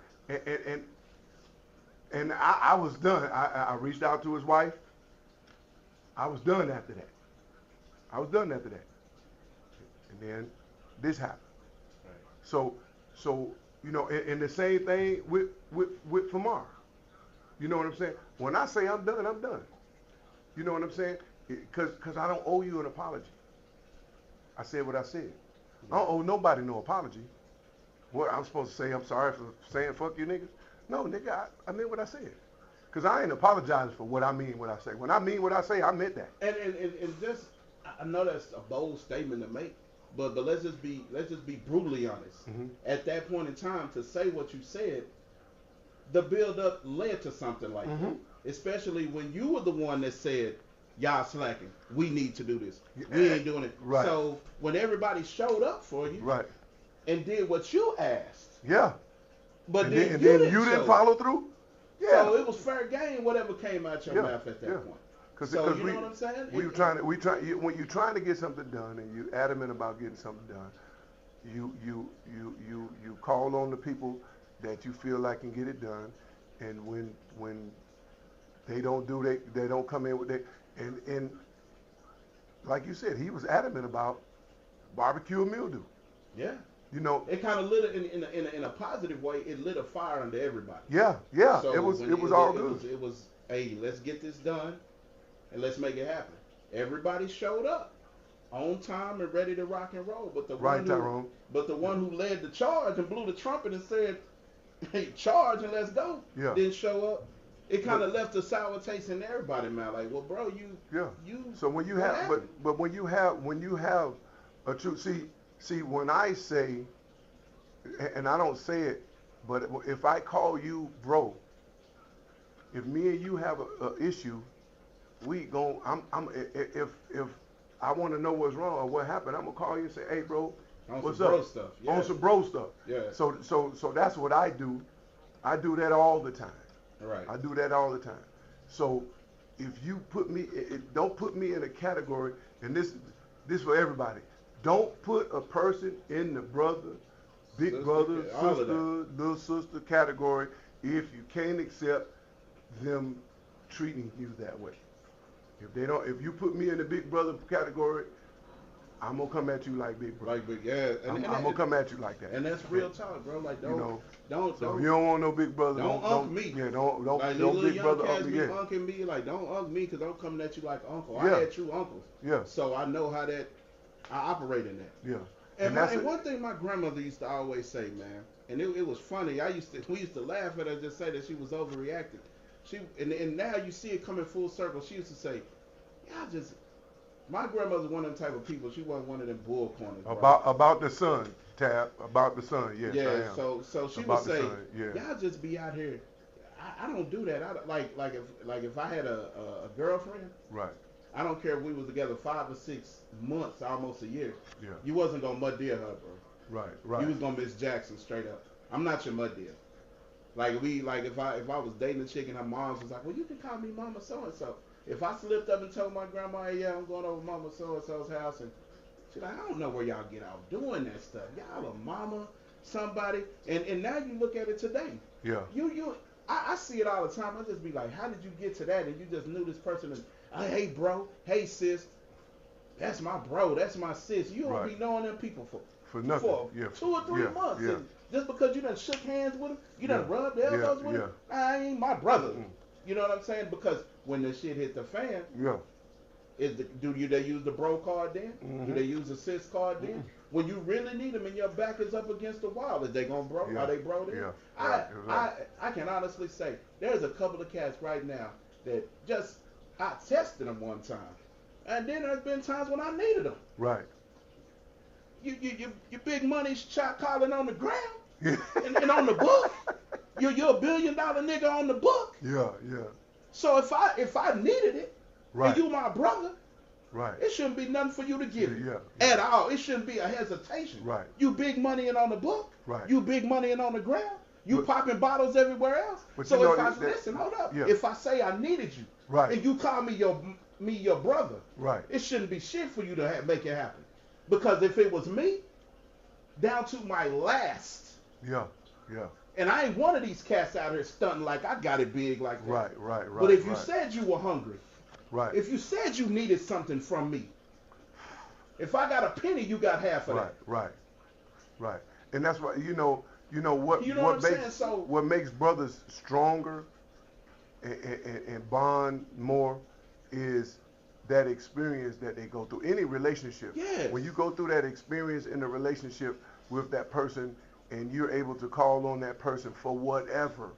and I was done. I reached out to his wife. I was done after that. And then this happened. Right. So you know, and the same thing with Famar. You know what I'm saying? When I say I'm done, I'm done. You know what I'm saying? Because I don't owe you an apology. I said what I said. I don't owe nobody no apology. What, I'm supposed to say I'm sorry for saying fuck you niggas? No, nigga, I meant what I said. Because I ain't apologizing for what I mean what I say. When I mean what I say, I meant that. And just, I know that's a bold statement to make, but let's just be brutally honest. Mm-hmm. At that point in time, to say what you said, the build-up led to something like that. Especially when you were the one that said, y'all slacking. We need to do this. We ain't doing it. Right. So when everybody showed up for you, right, and did what you asked, but then you didn't follow through. Yeah. So it was fair game, whatever came out your mouth at that point. Because you know what I'm saying? When you're trying to get something done and you're adamant about getting something done, you call on the people that you feel like can get it done, and when they don't do they don't come in with it, and like you said, he was adamant about barbecue and mildew. Yeah. You know, it kind of lit it in a positive way. It lit a fire under everybody. Yeah. So it was all good. It was, hey, let's get this done, and let's make it happen. Everybody showed up on time and ready to rock and roll. But the one who led the charge and blew the trumpet and said, "Hey, charge and let's go," didn't show up. It kind of left a sour taste in everybody's mouth. Like, well, bro, you. So when you have, but when you have a true see when I say, and I don't say it, but if I call you bro, if me and you have a issue, if I want to know what's wrong or what happened, I'm gonna call you and say, hey bro, what's up? Stuff. On some bro stuff. Yeah. So that's what I do. I do that all the time. Right. I do that all the time. So if you don't put me in a category, and this for everybody. Don't put a person in the big brother, sister, little sister category if you can't accept them treating you that way. If you put me in the big brother category, I'm gonna come at you like big brother. Like, yeah, I'm gonna come at you like that. And that's real talk, bro. Like, don't. So if you don't want no big brother, don't me. Yeah, don't like, big brother cats be yeah. unking me. Like, don't unk me because I'm coming at you like uncle. Yeah. I had true uncles. Yeah. So I know how that I operate in that. Yeah. And one thing my grandmother used to always say, man, and it was funny. We used to laugh at her, just say that she was overreacting. And now you see it coming full circle. She used to say, my grandmother's one of them type of people. She wasn't one of them bull corners. About the son, Tab. About the son, yes. Yeah. I am. So she about would say, yeah. y'all just be out here. I don't do that. If I had a girlfriend, right. I don't care if we was together 5 or 6 months, almost a year. Yeah. You wasn't gonna mud deer her, bro. Right. You was gonna Miss Jackson straight up. I'm not your mud deer. If I was dating a chick and her mom was like, well, you can call me Mama so and so. If I slipped up and told my grandma, hey, yeah, I'm going over Mama so and so's house, and she's like, I don't know where y'all get out doing that stuff. Y'all a mama, somebody, and now you look at it today. Yeah. I see it all the time. I just be like, how did you get to that? And you just knew this person. And hey, bro. Hey, sis. That's my bro. That's my sis. You don't be knowing them people for nothing. For 2 or 3 months. Yeah. And just because you done shook hands with him, you done rubbed elbows with him, I ain't my brother. You know what I'm saying? Because when the shit hit the fan, do they use the bro card then? Do they use the sis card then? When you really need them and your back is up against the wall, is they gonna bro? Are they bro then? Yeah. I can honestly say there's a couple of cats right now that just I tested them one time, and then there's been times when I needed them. Right. You big money shot calling on the ground and on the book. You're a $1 billion nigga on the book. Yeah. So if I needed it, and you my brother, it shouldn't be nothing for you to give it at all. It shouldn't be a hesitation. Right. You big money and on the book. Right. You big money and on the ground. You popping bottles everywhere else. So listen, hold up. Yeah. If I say I needed you, and you call me your brother, it shouldn't be shit for you to make it happen. Because if it was me, down to my last. Yeah. And I ain't one of these cats out here stunting like I got it big like that. Right. But if you said you were hungry, if you said you needed something from me, if I got a penny, you got half of that. Right. And that's why what makes brothers stronger and bond more is that experience that they go through. Any relationship. Yes. When you go through that experience in the relationship with that person and you're able to call on that person for whatever,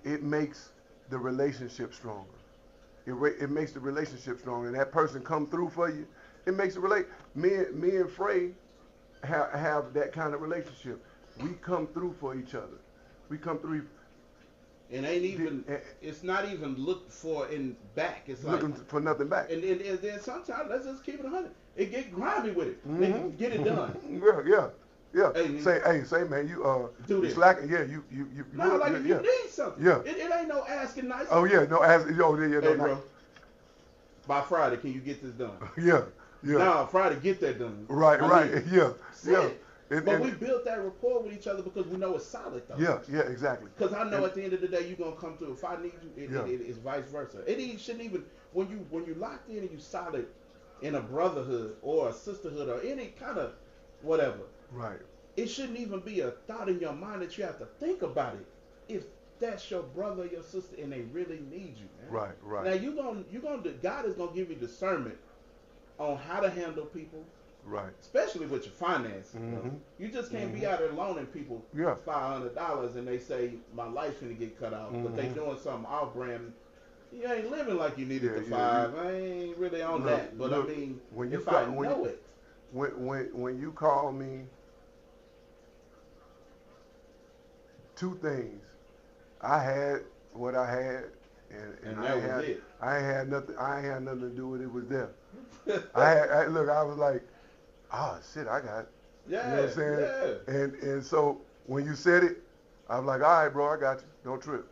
it makes the relationship stronger. It makes the relationship stronger. And that person come through for you, it makes it relate. Me and Frey have that kind of relationship. We come through for each other. We come through. And it's not even looked for in back. It's looking for nothing back. And then sometimes, let's just keep it 100. It get grimy with it. They get it done. Yeah. Hey, say, man, you do this. Slacking. Yeah, you. No, like if you need something. Yeah. It ain't no asking nice. Oh yeah, no asking. Hey, bro. By Friday, can you get this done? Yeah. Nah, Friday, get that done. Right. Yeah. But we built that rapport with each other because we know it's solid, though. Yeah, exactly. Because I know at the end of the day, you're going to come through. If I need you, it's vice versa. Shouldn't even, when you locked in and you solid in a brotherhood or a sisterhood or any kind of whatever, it shouldn't even be a thought in your mind that you have to think about it. If that's your brother or your sister and they really need you, man. Right. Now, God is going to give you discernment on how to handle people. Right. Especially with your finances. You just can't be out there loaning people $500 and they say my life's gonna get cut off, but they doing something off brand. You ain't living like you needed the $5. I ain't really on that. But I mean, when you when you call me, 2 things. I had what I had, and I ain't had nothing. I ain't had nothing to do with it. It was there. I was like, oh shit, I got it. Yeah. You know what I'm saying? Yeah. And so when you said it, I was like, all right, bro, I got you. Don't trip.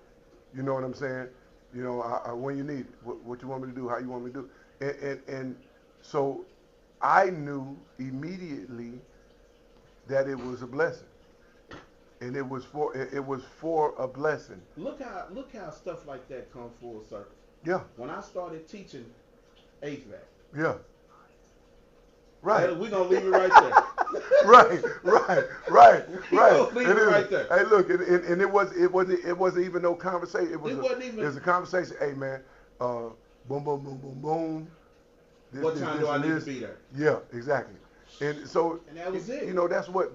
You know what I'm saying? You know, when you need it, what you want me to do, how you want me to do it. And so I knew immediately that it was a blessing. and it was for a blessing. Look how stuff like that come full circle. Yeah. When I started teaching HVAC. Yeah. Right. We're gonna leave it right there. Right. Leave it right there. Hey, look, and it wasn't even no conversation. It was a conversation. Hey, man, boom, boom, boom, boom, boom. What time do I need to be there? Yeah, exactly. And so, and that was it. You know, that's what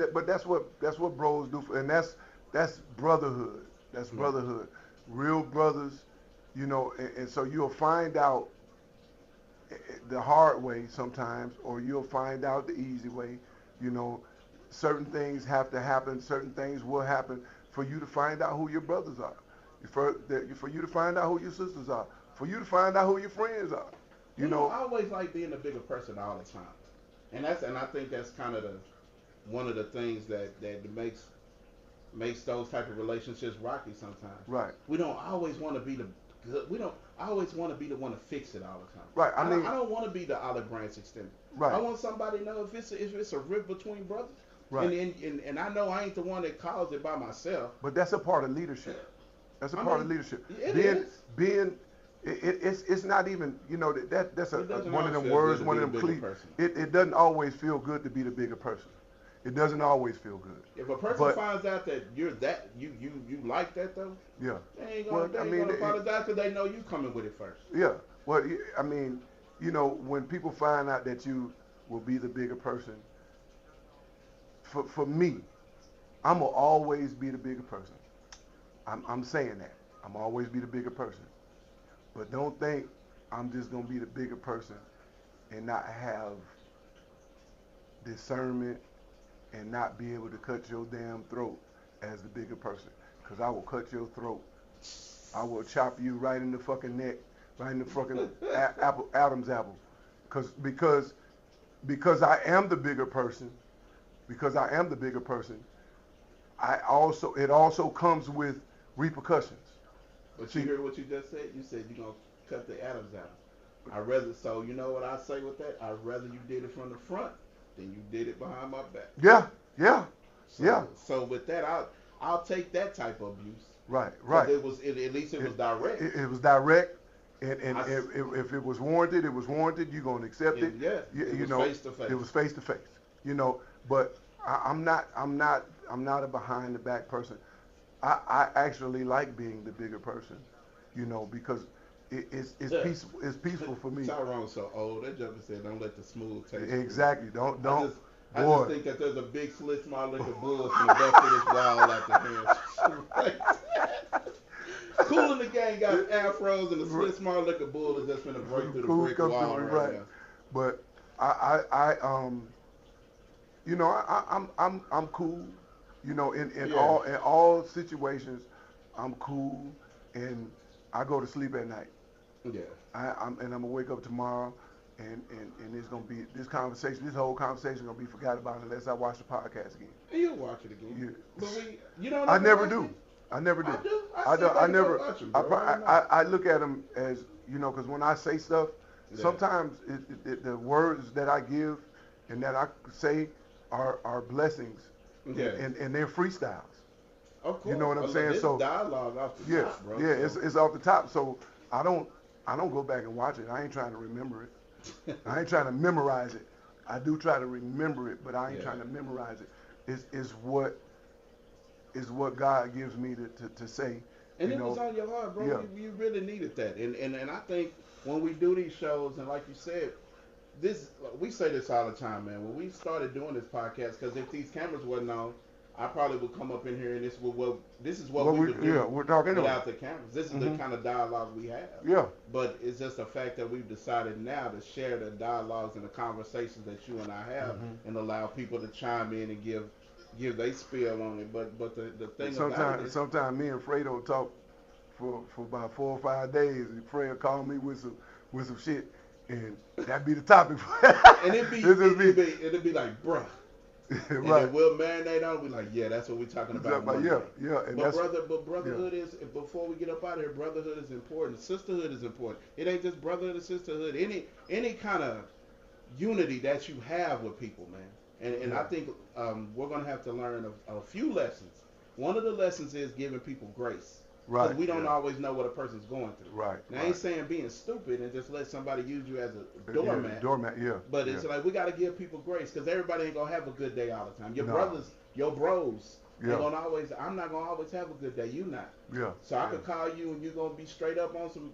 bros do, and that's brotherhood. That's brotherhood. Real brothers, you know, and so you'll find out the hard way sometimes, or you'll find out the easy way. You know, certain things have to happen. Certain things will happen for you to find out who your brothers are, for you to find out who your sisters are, for you to find out who your friends are. You know, I always like being a bigger person all the time, and I think that's kind of one of the things that makes those type of relationships rocky sometimes. Right. We don't always want to be the good. We don't always want to be the one to fix it all the time. Right. I don't want to be the olive branch extended. Right. I want somebody to know if it's a rift between brothers. Right. And I know I ain't the one that caused it by myself. But that's a part of leadership. That's a part of leadership. It's not even, you know, that's one of them words, one of them cliches. It doesn't always feel good to be the bigger person. It doesn't always feel good. If a person finds out that you're that, you like that though, yeah, they ain't gonna apologize because they know you coming with it first. Yeah, well, I mean, you know, when people find out that you will be the bigger person, for me, I'm gonna always be the bigger person. I'm saying that. I'm always be the bigger person. But don't think I'm just gonna be the bigger person and not have discernment and not be able to cut your damn throat as the bigger person. Because I will cut your throat. I will chop you right in the fucking neck, right in the fucking Adam's apple. Because I am the bigger person, it also comes with repercussions. But you heard what you just said? You said you're going to cut the Adam's apple. So you know what I say with that? I'd rather you did it from the front than you did it behind my back. Yeah. So with that, I'll take that type of abuse. Right. At least it was direct. It was direct, and if it was warranted, it was warranted. You're gonna accept it. Yeah. It was face to face. It was face to face. You know, but I'm not a behind the back person. I actually like being the bigger person. You know, because it's peaceful. It's peaceful for me. Tyrone's so old. That jumper said, "Don't let the smooth taste." Exactly. Don't. I just think that there's a big slit small liquor bull from the back of this wall at the hands. Cool in the Gang got afros, and the slit small liquor bull is just gonna break through the brick wall right now. But you know, I'm cool. You know, in all situations, I'm cool, and I go to sleep at night. Yeah. I'm gonna wake up tomorrow. And it's gonna be this whole conversation gonna be forgot about unless I watch the podcast again. You'll watch it again. But you don't. I never do. I never do. I do. I never. I look at them as, you know, because when I say stuff, sometimes the words that I give and that I say are blessings. Yeah. And they're freestyles. Of course. You know what I'm saying? So dialogue off the top, bro. Yeah, it's off the top. So I don't go back and watch it. I ain't trying to remember it. I ain't trying to memorize it. I do try to remember it, but I ain't trying to memorize it. It's what God gives me to say. And it was on your heart, bro. Yeah. You really needed that. And I think when we do these shows, and like you said, we say this all the time, man. When we started doing this podcast, because if these cameras wasn't on, I probably would come up in here and this is what we would do. Yeah, we're talking without the cameras. This is the kind of dialogue we have. Yeah. But it's just the fact that we've decided now to share the dialogues and the conversations that you and I have, and allow people to chime in and give their spiel on it. But the thing about it is, sometimes me and Fredo talk for about 4 or 5 days, and Fredo call me with some shit, and that'd be the topic. And it'd be like, bruh. And right. then we'll marinate on. Be like, yeah, that's what we're talking about. Yeah. And brotherhood is. Before we get up out of here, brotherhood is important. Sisterhood is important. It ain't just brotherhood and sisterhood. Any kind of unity that you have with people, man. And I think we're gonna have to learn a few lessons one of the lessons is giving people grace. Right. Because we don't always know what a person's going through. Right. Now, I ain't saying being stupid and just let somebody use you as a doormat. Yeah, doormat, yeah. But it's like we got to give people grace because everybody ain't going to have a good day all the time. Your No. brothers, your bros, Yeah. gonna always. I'm not going to always have a good day. You not. Yeah. So I could call you and you're going to be straight up on some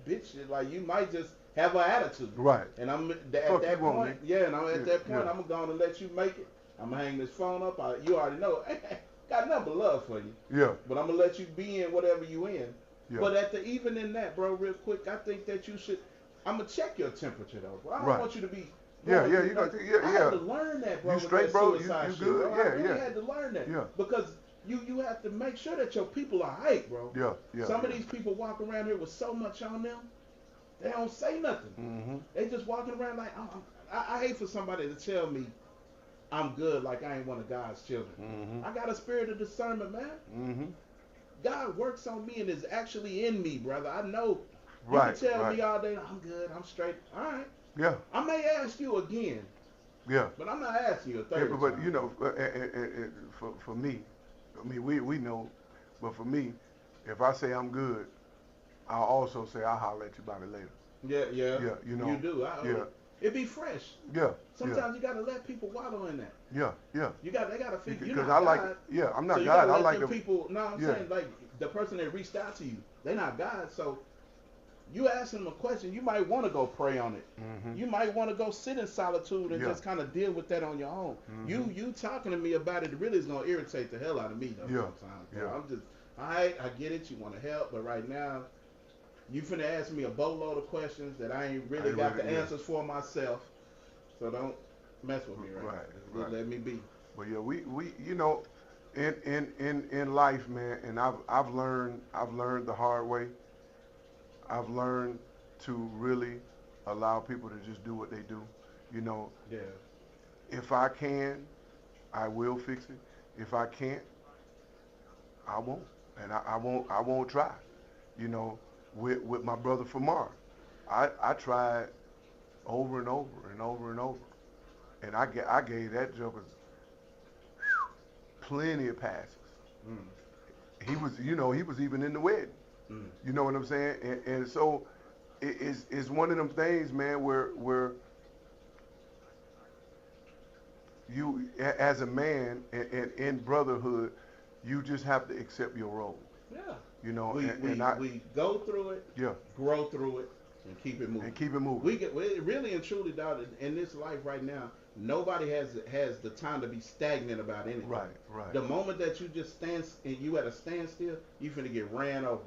bitch shit. Like, you might just have an attitude. Right. And I'm at Fuck that you on point. me. Yeah, and I'm at that point. Yeah. I'm going to let you make it. I'm going to hang this phone up. You already know. Got nothing but love for you. Yeah. But I'm going to let you be in whatever you in. Yeah. But even in that, bro, real quick, I think that you should. I'm gonna check your temperature though, bro. I don't want you to be. Yeah, you know, I had to learn that, bro. You straight, bro. You shit, good? bro. Yeah, I really had to learn that. Yeah. Because you have to make sure that your people are hype, bro. Yeah. Some of these people walk around here with so much on them, they don't say nothing. Mm-hmm. They just walking around like, I hate for somebody to tell me I'm good like I ain't one of God's children. Mm-hmm. I got a spirit of discernment, man. Mm-hmm. God works on me and is actually in me, brother. I know. You Right. can tell me all day, I'm good, I'm straight. All right. Yeah. I may ask you again. Yeah. But I'm not asking you a third time. But you know, for me, I mean, we know, but for me, if I say I'm good, I'll also say I'll holler at you about it later. Yeah. Yeah. You know. You do. It be fresh. Yeah. Sometimes you gotta let people waddle in that. Yeah. They gotta figure. Because I like. Yeah. I'm not so God. I like the people. No, I'm saying like the person that reached out to you, they're not God. So you ask them a question, you might want to go pray on it. Mm-hmm. You might want to go sit in solitude and just kind of deal with that on your own. Mm-hmm. You talking to me about it really is gonna irritate the hell out of me though. Sometimes. Yeah. I'm just, I get it. You want to help, but right now, you finna ask me a boatload of questions that I ain't really got the answers for myself. So don't mess with me, right? Just let me be. But yeah, we you know, in life, man, and I've learned the hard way. I've learned to really allow people to just do what they do. You know. Yeah. If I can, I will fix it. If I can't, I won't, and I won't try. You know. With my brother Famar, I tried over and over and over and over, and I gave that joker plenty of passes. He was even in the wedding. You know what I'm saying? And so it's one of them things, man, where you as a man and in brotherhood, you just have to accept your role. Yeah. You know, we go through it, grow through it, and keep it moving. We really and truly, dog, in this life right now, nobody has the time to be stagnant about anything. Right. The moment that you just stand and you at a standstill, you finna get ran over.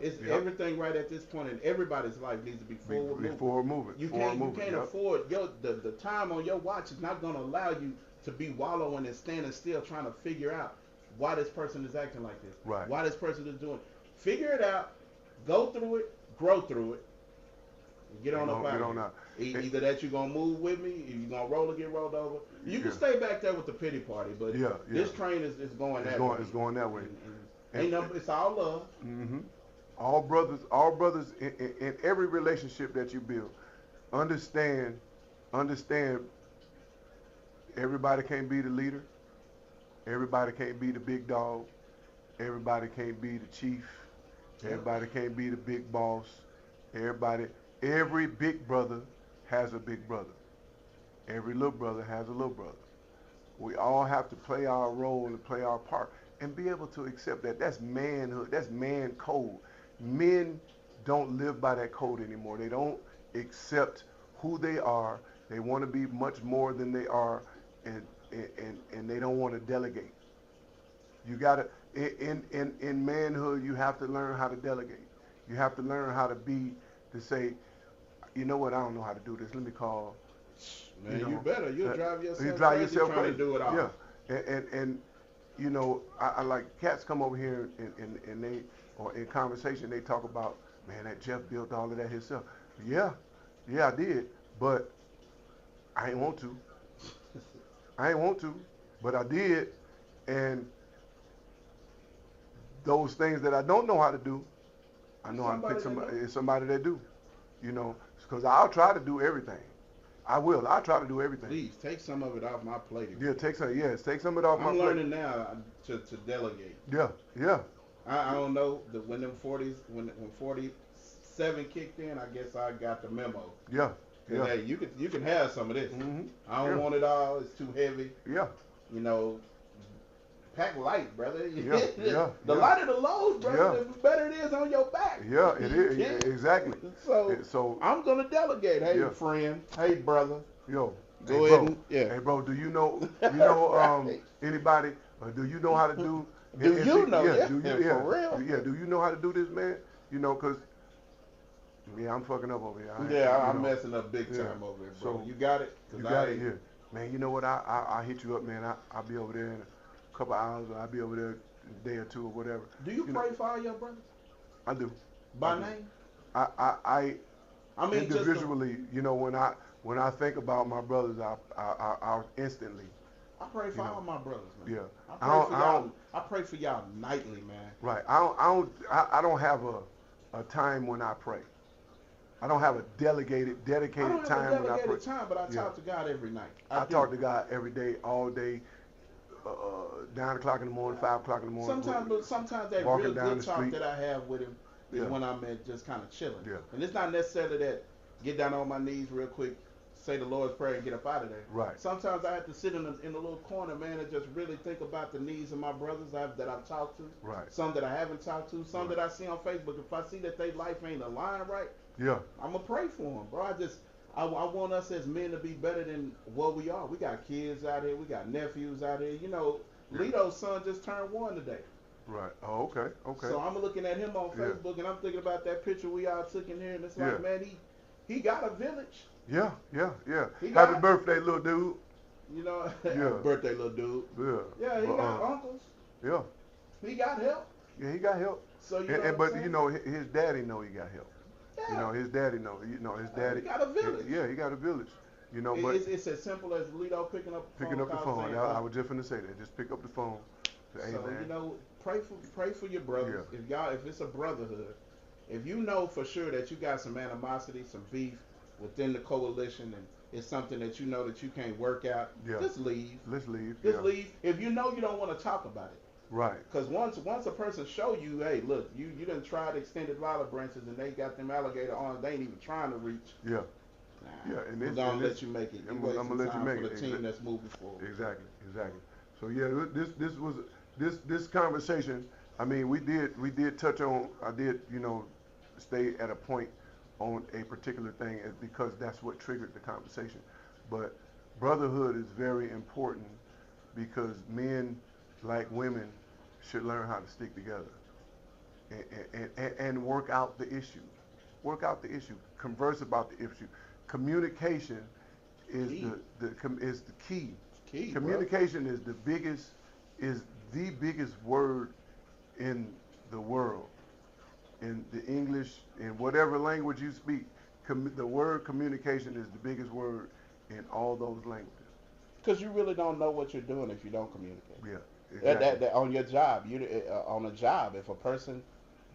It's everything right at this point in everybody's life needs to be forward moving. You can't afford the time on your watch is not gonna allow you to be wallowing and standing still trying to figure out why this person is acting like this. Right. Why this person is doing. Figure it out, go through it, grow through it, and get on up out. Either that you're gonna move with me, or you're gonna roll or get rolled over. You can stay back there with the pity party, but this train is going that way. It's going that way. It's all love. Mm-hmm. All brothers in every relationship that you build. Understand. Everybody can't be the leader. Everybody can't be the big dog. Everybody can't be the chief. Everybody can't be the big boss. Every big brother has a big brother. Every little brother has a little brother. We all have to play our role and play our part and be able to accept that. That's manhood. That's man code. Men don't live by that code anymore. They don't accept who they are. They want to be much more than they are, and they don't want to delegate. You gotta in manhood, you have to learn how to delegate. You have to learn how to say, you know what, I don't know how to do this. Let me call. Man, you better. You'll drive yourself you drive crazy yourself trying crazy. to do it all. Yeah, and you know, I like cats come over here and they, or in conversation, they talk about, man, that Jeff built all of that himself. Yeah, I did, but I ain't want to. But I did, and those things that I don't know how to do, I know how to pick somebody that do. You know, because I'll try to do everything. I will. I try to do everything. Please take some of it off my plate. Yeah, take some. Yes, take some of it off my plate. I'm learning now to delegate. Yeah, yeah. I don't know when them 40s when 47 kicked in. I guess I got the memo. Yeah, yeah. Hey, you can have some of this. Mm-hmm. I don't want it all. It's too heavy. Yeah. You know, pack light, brother. Yeah, yeah. The lighter the load, brother, the better it is on your back. Yeah, it is. Yeah, exactly. So I'm gonna delegate. Hey, friend. Hey, brother. Yo. Go ahead. And, Hey, bro. Do you know anybody? Do you know how to do? Do you know? Yeah. Do you? Yeah. For real? Yeah. Do you know how to do this, man? You know, cause I'm fucking up over here. Yeah, I'm messing up big time over here, bro. So you got it? You got it. Yeah. Man, you know what? I hit you up, man. I'll be over there in a couple hours, or I'll be over there a day or two or whatever. Do you pray for all your brothers? I do. By name? I mean, individually, when I think about my brothers, I instantly. I pray for all my brothers, man. Yeah. I pray for y'all nightly, man. Right. I don't have a time when I pray. I don't have a dedicated time when I pray. I don't have a dedicated time, but I talk to God every night. I talk to God every day, all day, 9 o'clock in the morning, 5 o'clock in the morning. Sometimes that real good talk that I have with him is when I'm just kind of chilling. Yeah. And it's not necessarily that get down on my knees real quick, say the Lord's Prayer, and get up out of there. Right. Sometimes I have to sit in a little corner, man, and just really think about the needs of my brothers that I've talked to. Right. Some that I haven't talked to. Some that I see on Facebook. If I see that their life ain't aligned right, I'm going to pray for them, bro. I want us as men to be better than what we are. We got kids out here. We got nephews out here. You know, Lito's son just turned 1 today. Right. Oh, okay. So I'm looking at him on Facebook, and I'm thinking about that picture we all took in here, and it's like, man, he got a village. Yeah. Happy birthday, little dude. You know, happy birthday, little dude. Yeah. Yeah, he got uncles. Yeah. He got help. Yeah, he got help. So but his daddy know he got help. Yeah. You know, his daddy know. His daddy. He got a village. He got a village. You know, but it's as simple as Lito picking up the phone. I was just gonna say that. Just pick up the phone. Say, so man. Pray for your brothers. Yeah. If it's a brotherhood, if you know for sure that you got some animosity, some beef within the coalition, and it's something that you know that you can't work out, just leave. Let's leave. Just leave. If you know you don't want to talk about it. Right. Because once a person show you, hey, look, you done tried extended olive branches and they got them alligator arms, they ain't even trying to reach. Yeah. And we're gonna let you make it. I'm gonna let you make it for the team that's moving forward. Exactly. So this conversation, I mean, we did touch on. I did stay at a point on a particular thing because that's what triggered the conversation. But brotherhood is very important because men, like women, should learn how to stick together and work out the issue. Work out the issue. Converse about the issue. Communication is the key. Communication is the biggest word in the world. In the English, in whatever language you speak, the word communication is the biggest word in all those languages. Because you really don't know what you're doing if you don't communicate. Yeah. Exactly. That on your job, on a job, if a person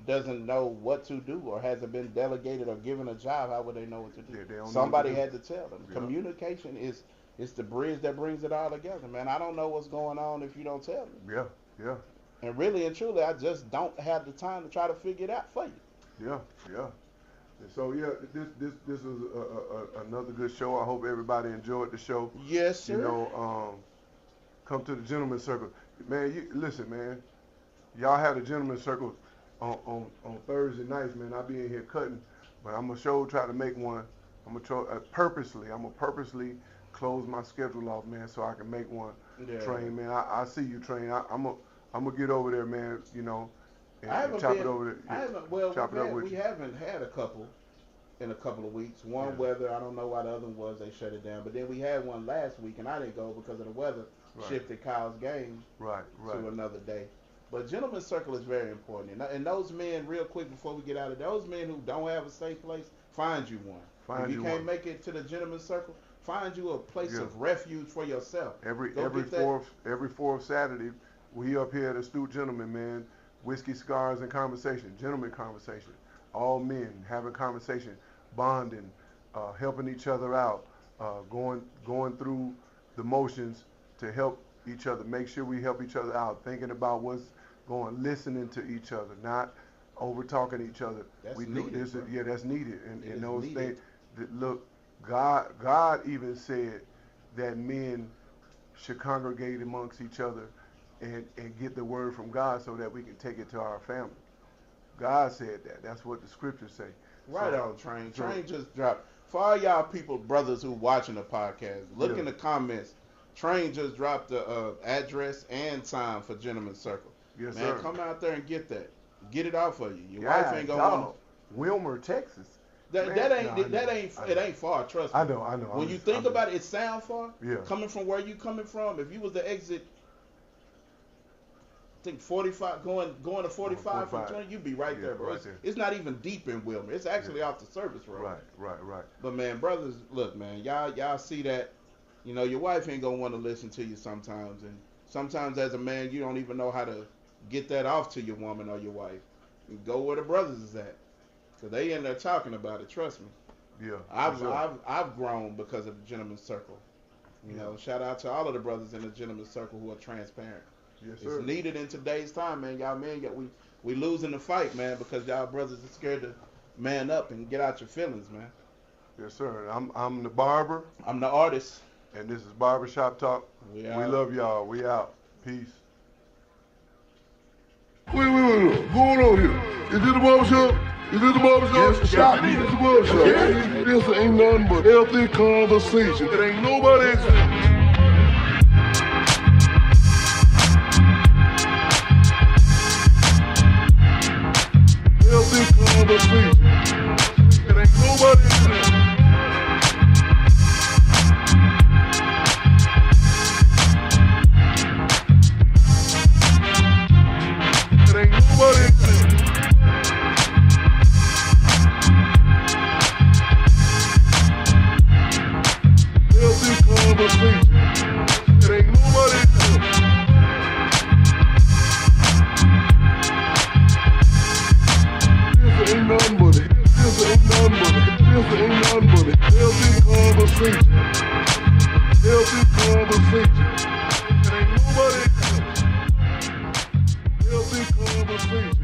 doesn't know what to do or hasn't been delegated or given a job, how would they know what to do? Somebody had to tell them. Yeah. Communication is the bridge that brings it all together, man. I don't know what's going on if you don't tell me. Yeah. And really and truly, I just don't have the time to try to figure it out for you. Yeah. And so this was another good show. I hope everybody enjoyed the show. Yes, sir. Come to the Gentleman's Circle. Man, listen, man. Y'all have the Gentleman's Circle on Thursday nights, man. I'll be in here cutting, but I'm gonna try to make one. I'm gonna purposely close my schedule off, man, so I can make one. Yeah. Train, man. I see you, Train. I'm gonna get over there, man. And chop it over there. We haven't had a couple in a couple of weeks. One weather, I don't know why the other one was. They shut it down. But then we had one last week, and I didn't go because of the weather. Shifted Kyle's game to another day. But Gentleman's Circle is very important. And those men, real quick before we get out of those men who don't have a safe place, find you one. If you can't make it to the Gentleman's Circle, find you a place of refuge for yourself. Every fourth Saturday, we up here at Astute Gentleman, man. Whiskey, cigars, and conversation. Gentleman conversation. All men having conversation, bonding, helping each other out, going through the motions to help each other. Make sure we help each other out, thinking about what's going, listening to each other, not over talking to each other. That's we needed, do this, bro. yeah, that's needed. And those needed. things that, look, God even said that men should congregate amongst each other and get the word from God so that we can take it to our family. God said that. That's what the scriptures say. Right So, on, Train. Train just dropped. For all y'all people, brothers who watching the podcast, look Yeah. in the comments. Train just dropped the address and time for Gentleman's Circle. Yes, Man, sir. come out there and get that. Get it out for you. Your God, wife ain't gonna dog. want Wilmer, Texas. that. Man, That no, ain't I know. it ain't far. Trust me. I know. When you think about it, it sound far. Yeah. Coming from where you coming from, if you was to exit, I think 45, going to 45 from 20, you'd be right Yeah, there, bro. right there. It's not even deep in Wilmer. It's actually off the service road. Right. But man, brothers, look, man, y'all see that, you know, your wife ain't gonna want to listen to you sometimes, and sometimes as a man, you don't even know how to get that off to your woman or your wife. You go where the brothers is at, cause they in there talking about it. Trust me. Yeah. I've grown because of the Gentleman's Circle. You know, shout out to all of the brothers in the Gentleman's Circle who are transparent. Yes, sir. It's needed in today's time, man. Y'all men, we losing the fight, man, because y'all brothers are scared to man up and get out your feelings, man. Yes, sir. I'm the barber, I'm the artist. and this is Barbershop Talk. We We love y'all. We out. Peace. Wait. What's going on here? Is this the barbershop? Is this the barbershop? Yes, the shop. This is the barbershop. Yeah. This ain't nothing but healthy conversation. It ain't nobody. Healthy conversation. It ain't nobody. It ain't nobody. Healthy conversation. It ain't nobody. This ain't nothing but it. This ain't nothing but it. This ain't nothing but it. Healthy conversation. Healthy conversation. It ain't nobody. Healthy conversation.